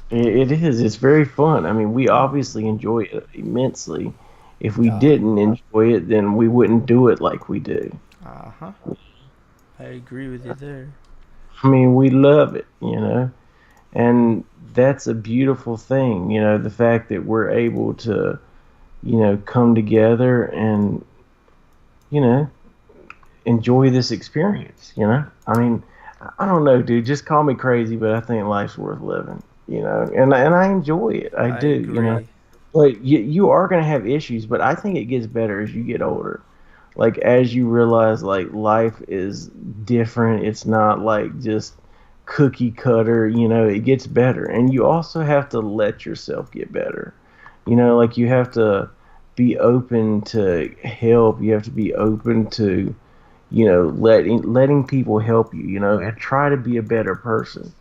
It is. It's very fun. I mean, we obviously enjoy it immensely. If we Uh, didn't enjoy it, then we wouldn't do it like we do. uh-huh. I agree with you there. I mean, we love it. And that's a beautiful thing. The fact that we're able to, come together and, you know, enjoy this experience. I mean, I don't know, dude. Just call me crazy, but I think life's worth living. And I enjoy it. I I do. agree. But you are gonna have issues, but I think it gets better as you get older. Like as you realize, like life is different. It's not like just cookie cutter. It gets better, and you also have to let yourself get better. Like you have to be open to help. You have to be open to letting people help you, and try to be a better person.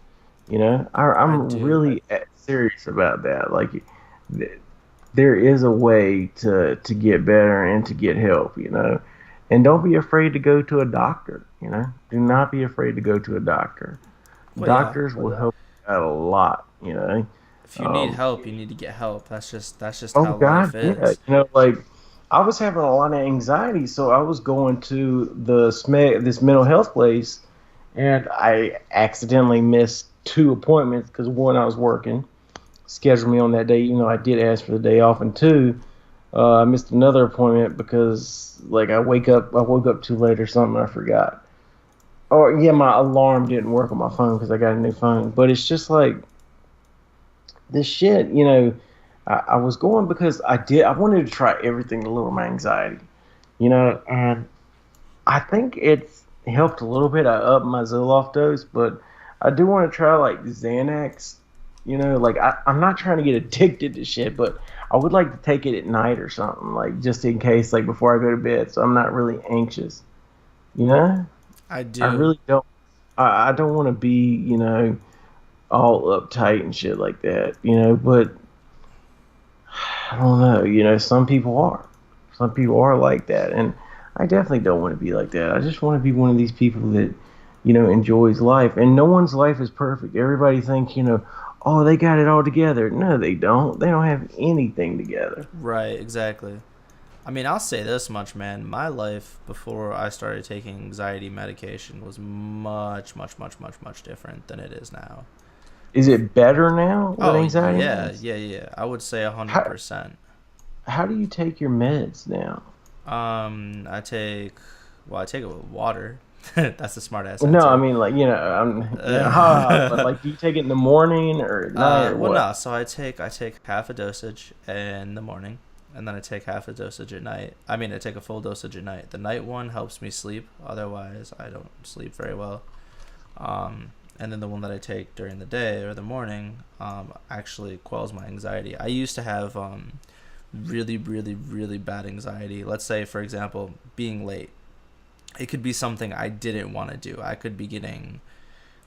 I I'm do. really serious about that. Like, th- there is a way to get better and to get help. And don't be afraid to go to a doctor. Do not be afraid to go to a doctor. Well, yeah. Doctors will help you out a lot. If you need Um, help, you need to get help. That's just oh how life God, yeah. is. Like I was having a lot of anxiety, so I was going to this mental health place, and I accidentally missed two appointments because one I was working, scheduled me on that day, even though I did ask for the day off, and two, I missed another appointment because like I woke up too late or something, I forgot. Or yeah, my alarm didn't work on my phone because I got a new phone. But it's just like this shit. I was going because I wanted to try everything to lower my anxiety. And I think it's helped a little bit. I upped my Zoloft dose, but I do want to try like Xanax. Like I'm not trying to get addicted to shit, but I would like to take it at night or something, like just in case, like before I go to bed, so I'm not really anxious. You know, I I do. really don't. I don't want to be, all uptight and shit like that. But I don't know. Some people are. Some people are like that, and I definitely don't want to be like that. I just want to be one of these people that enjoys life. And no one's life is perfect. Everybody thinks, oh, they got it all together. No, they don't. They don't have anything together. Right, exactly. I mean, I'll say this much, man. My life before I started taking anxiety medication was much, much, much, much, much different than it is now. Is it better now with Oh anxiety yeah, meds? yeah, yeah. I would say a hundred How percent. how do you take your meds now? I take, well, I take it with water. That's the smart ass No, I answer. mean like but like do you take it in the morning or at night or Well, what? no. So I take half a dosage in the morning, and then I take half a dosage at night. I mean, I take a full dosage at night. The night one helps me sleep. Otherwise, I don't sleep very well. And then the one that I take during the day or the morning actually quells my anxiety. I used to have really, really, really bad anxiety. Let's say, for example, being late. It could be something I didn't want to do. I could be going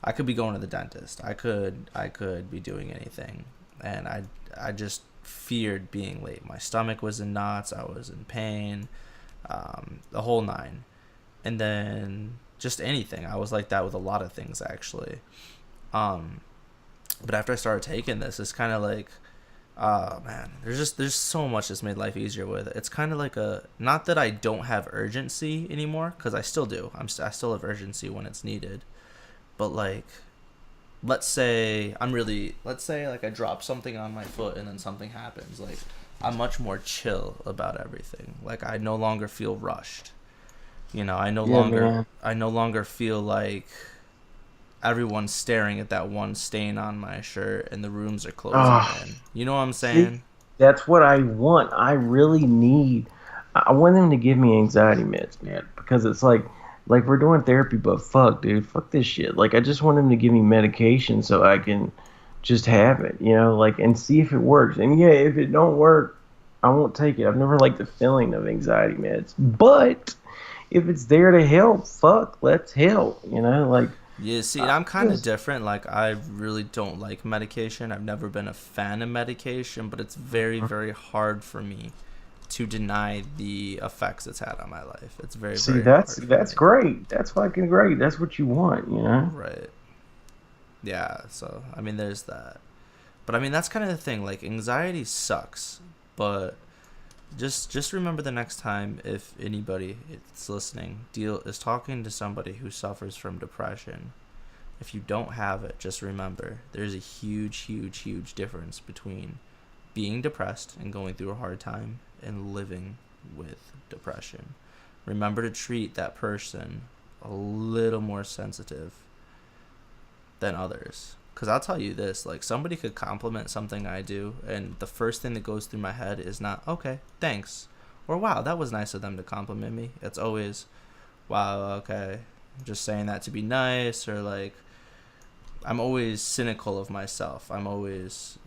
to the dentist. I could be doing anything. and I just feared being late. My stomach was in knots. I was in pain, the whole nine. And then just anything. I was like that with a lot of things actually. But after I started taking this, it's kind of like, oh man, there's so much that's made life easier with it. It's kind of like a, not that I don't have urgency anymore, because I still do. I still have urgency when it's needed. But like, let's say like I drop something on my foot and then something happens. Like, I'm much more chill about everything. Like, I no longer feel rushed. You know, I no longer feel like everyone's staring at that one stain on my shirt and the rooms are closing in. You know what I'm saying? See, that's what I want. I really need. I want them to give me anxiety meds, man, because it's like we're doing therapy, but fuck, dude, fuck this shit. Like, I just want them to give me medication so I can just have it, you know, like, and see if it works. And yeah, if it don't work, I won't take it. I've never liked the feeling of anxiety meds, but if it's there to help, fuck, let's help, you know, like. Yeah, see, I'm kind of different. Like, I really don't like medication. I've never been a fan of medication, but it's very, very hard for me to deny the effects it's had on my life. It's very, See, very that's hard. great. That's fucking great. That's what you want, you know? Right. Yeah, so, I mean, there's that. But, I mean, that's kind of the thing. Like, anxiety sucks, but just remember the next time, if anybody is listening is talking to somebody who suffers from depression, if you don't have it, just remember there's a huge difference between being depressed and going through a hard time and living with depression. Remember to treat that person a little more sensitive than others. Because I'll tell you this, like, somebody could compliment something I do, and the first thing that goes through my head is not, okay, thanks, or wow, that was nice of them to compliment me. It's always, wow, okay, just saying that to be nice, or like, I'm always cynical of myself. I'm always,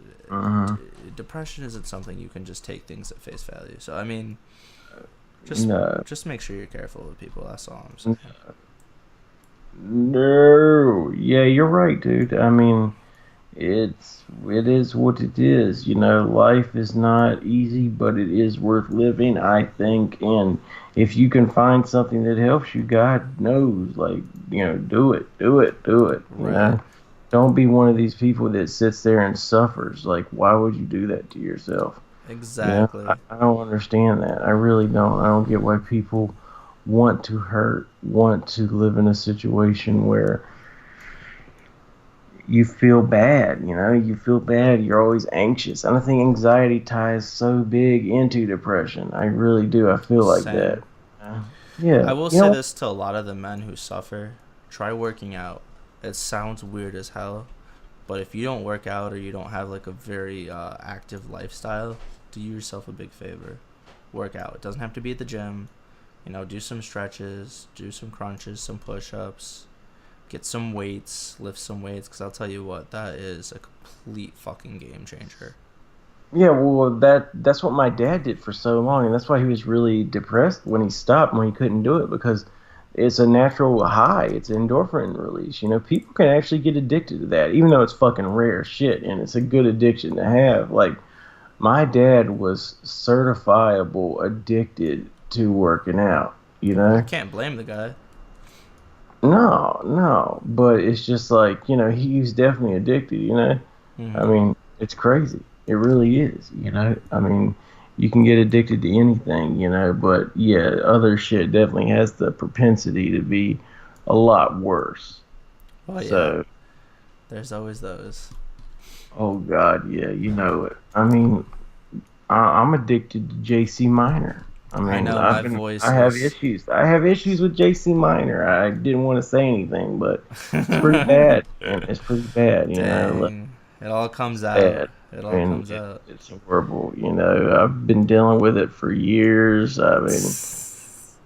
depression isn't something you can just take things at face value. So, I mean, just make sure you're careful with people, that's all I'm saying. No, yeah, you're right, dude. I mean, it is what it is. You know, life is not easy, but it is worth living, I think. And if you can find something that helps you, God knows, like, you know, do it, do it, do it. You Right. know, don't be one of these people that sits there and suffers. Like, why would you do that to yourself? You know, Exactly. I don't understand that. I really don't. I don't get why people want to hurt, want to live in a situation where you feel bad, you know, you feel bad, you're always anxious. And I think anxiety ties so big into depression. I really do. I feel like that. Same. Yeah. I will You say know, this to a lot of the men who suffer: try working out. It sounds weird as hell, but if you don't work out or you don't have like a very active lifestyle, do yourself a big favor. Work out. It doesn't have to be at the gym. You know, do some stretches, do some crunches, some push-ups, get some weights, lift some weights, because I'll tell you what, that is a complete fucking game changer. yeah, well, that's what my dad did for so long, and that's why he was really depressed when he stopped, when he couldn't do it, because it's a natural high. It's endorphin release. You know, people can actually get addicted to that, even though it's fucking rare shit, and it's a good addiction to have. Like, my dad was certifiable addicted to working out, you I know? can't blame the guy. No, no, but it's just like, you know, he's definitely addicted, you know? I Hmm. mean, it's crazy. It really is, you know? I mean, you can get addicted to anything, you know, but yeah, other shit definitely has the propensity to be a lot worse. Oh yeah, So, there's always those. oh God, yeah, you know it. I mean, I'm addicted to JC Minor. I I mean, know my voice I have is. issues. I have issues with JC Minor. I didn't want to say anything, but it's pretty bad, man. It's pretty bad, you know. Like, Dang, it all comes out. bad. It all And comes out. it's horrible, you know. I've been dealing with it for years. I mean,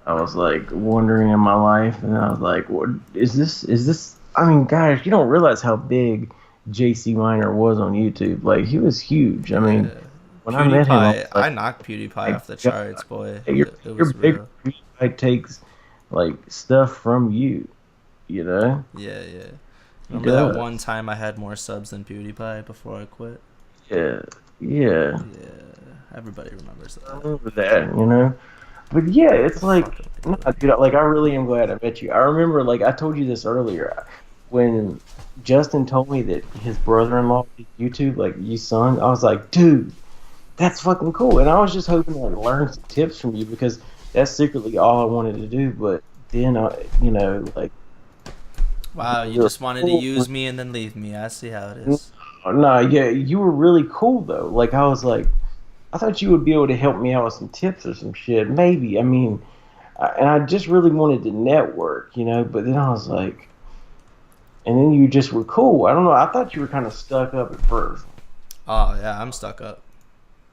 I was like wondering in my life, and I was like, "What is this? Is this?" I mean, guys, you don't realize how big JC Minor was on YouTube. Like, he was huge. I mean, Yeah. when I met him, I PewDiePie, was I like, knocked PewDiePie "My off the God, charts, boy. you're It you're was bigger. real. PewDiePie takes like stuff from you. You know, Yeah, yeah. he Remember that does. one time I had more subs than PewDiePie before I quit? Yeah, yeah. Yeah, everybody remembers I that. remember that, you know. But yeah, it's like, Fucking no, good. dude, like I really am glad I met you. I remember, like I told you this earlier, when Justin told me that his brother-in-law did YouTube, like you son. I was like, dude, that's fucking cool. And I was just hoping to like learn some tips from you because that's secretly all I wanted to do. But then like Wow, you you're just wanted to cool. use me and then leave me. I see how it No, is. nah, yeah, you were really cool though. Like I was like, I thought you would be able to help me out with some tips or some shit. Maybe. I mean, and I just really wanted to network, you know. But then I was like, and then you just were cool. I don't know. I thought you were kind of stuck up at first. Oh yeah, I'm stuck up.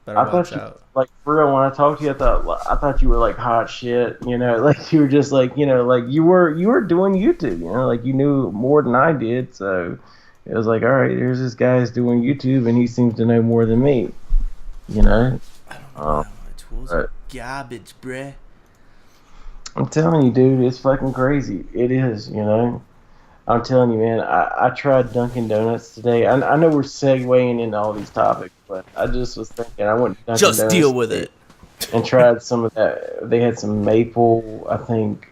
Better I watch thought you out. like for real when I talked to you. I thought you were like hot shit. You know, like you were just like like you were doing YouTube. You know, like you knew more than I did. So it was like, all right, here's this guy's doing YouTube, and he seems to know more than me. You know, I don't know why um, my tools are but garbage, bruh. I'm telling you, dude, it's fucking crazy. It is. You know. I'm telling you, man. I tried Dunkin' Donuts today. I know we're segueing into all these topics, but I just was thinking I went to Dunkin' Just Donuts deal with today it. and tried some of that. They had some maple, I think,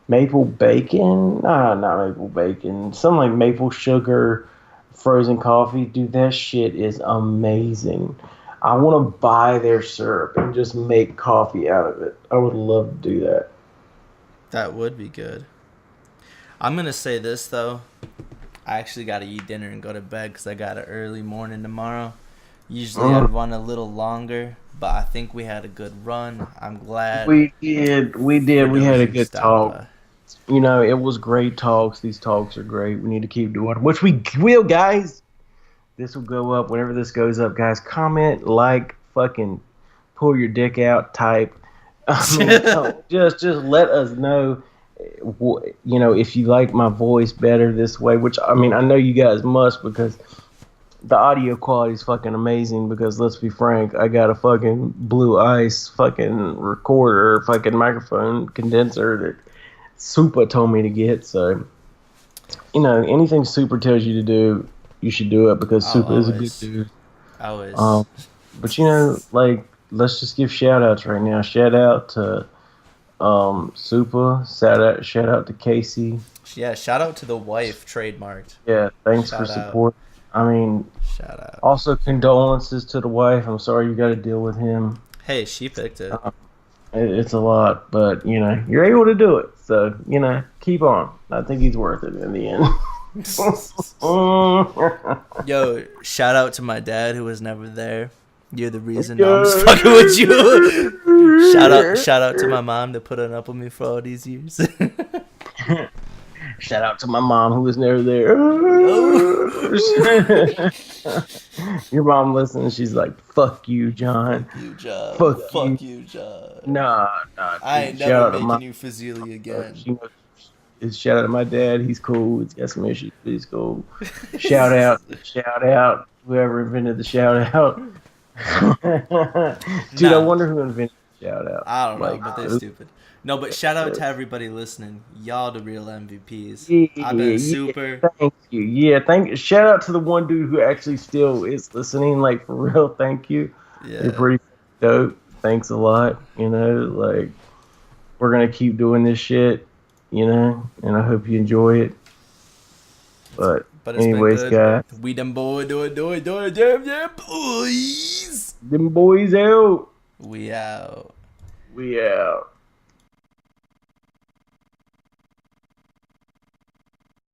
maple bacon. Nah, not maple bacon. Some like maple sugar frozen coffee. Dude, that shit is amazing. I want to buy their syrup and just make coffee out of it. I would love to do that. That would be good. I'm gonna say this though. I actually gotta eat dinner and go to bed because I got an early morning tomorrow. Usually I'd Mm. run a little longer, but I think we had a good run. I'm glad We did. We for did. We had those a who good stopped talk. by. It was great talks. These talks are great. We need to keep doing, which we will, guys. This will go up whenever this goes up, guys. Comment, like, fucking pull your dick out, type. I mean, just let us know. If you like my voice better this way, which I mean, I know you guys must because the audio quality is fucking amazing. Because let's be frank, I got a fucking Blue Ice fucking recorder, fucking microphone condenser that Super told me to get. So anything Super tells you to do, you should do it because I'll Super is a good always, dude. always. Um, but like let's just give shout outs right now. Shout out to Super. Shout out to Casey. Yeah, shout out to the wife trademarked. Yeah, thanks for Shout out. support. I mean, Shout out. also condolences to the wife. I'm sorry you got to deal with him. Hey, she picked it. Uh, it's a lot, but you're able to do it. So keep on. I think he's worth it in the end. Yo, shout out to my dad who was never there. You're the reason. No, I'm just fucking with you. Shout out to my mom that put on up with me for all these years. Shout out to my mom who was never there. Your mom listens. She's like, "Fuck you, John. Fuck you, John. Fuck you." Fuck you, John. Nah, nah. I Dude. ain't Shout never out to my. making you Fazili again. She knows. Shout out to my dad. He's cool. He's got some issues, but he's cool. Shout out. Whoever invented the shout out. Dude, I Nah, wonder who invented the shout out. I don't know, Like, but they're stupid. No, but shout out to everybody listening. Y'all the real MVPs. I've been super. Thank you. Yeah, shout out to the one dude who actually still is listening, like for real. Thank you. You're Yeah. pretty dope. Thanks a lot. Like we're gonna keep doing this shit, and I hope you enjoy it. But But it's anyways, been guys, good. We them boy do it, damn, boys. them boys out. We out. We out.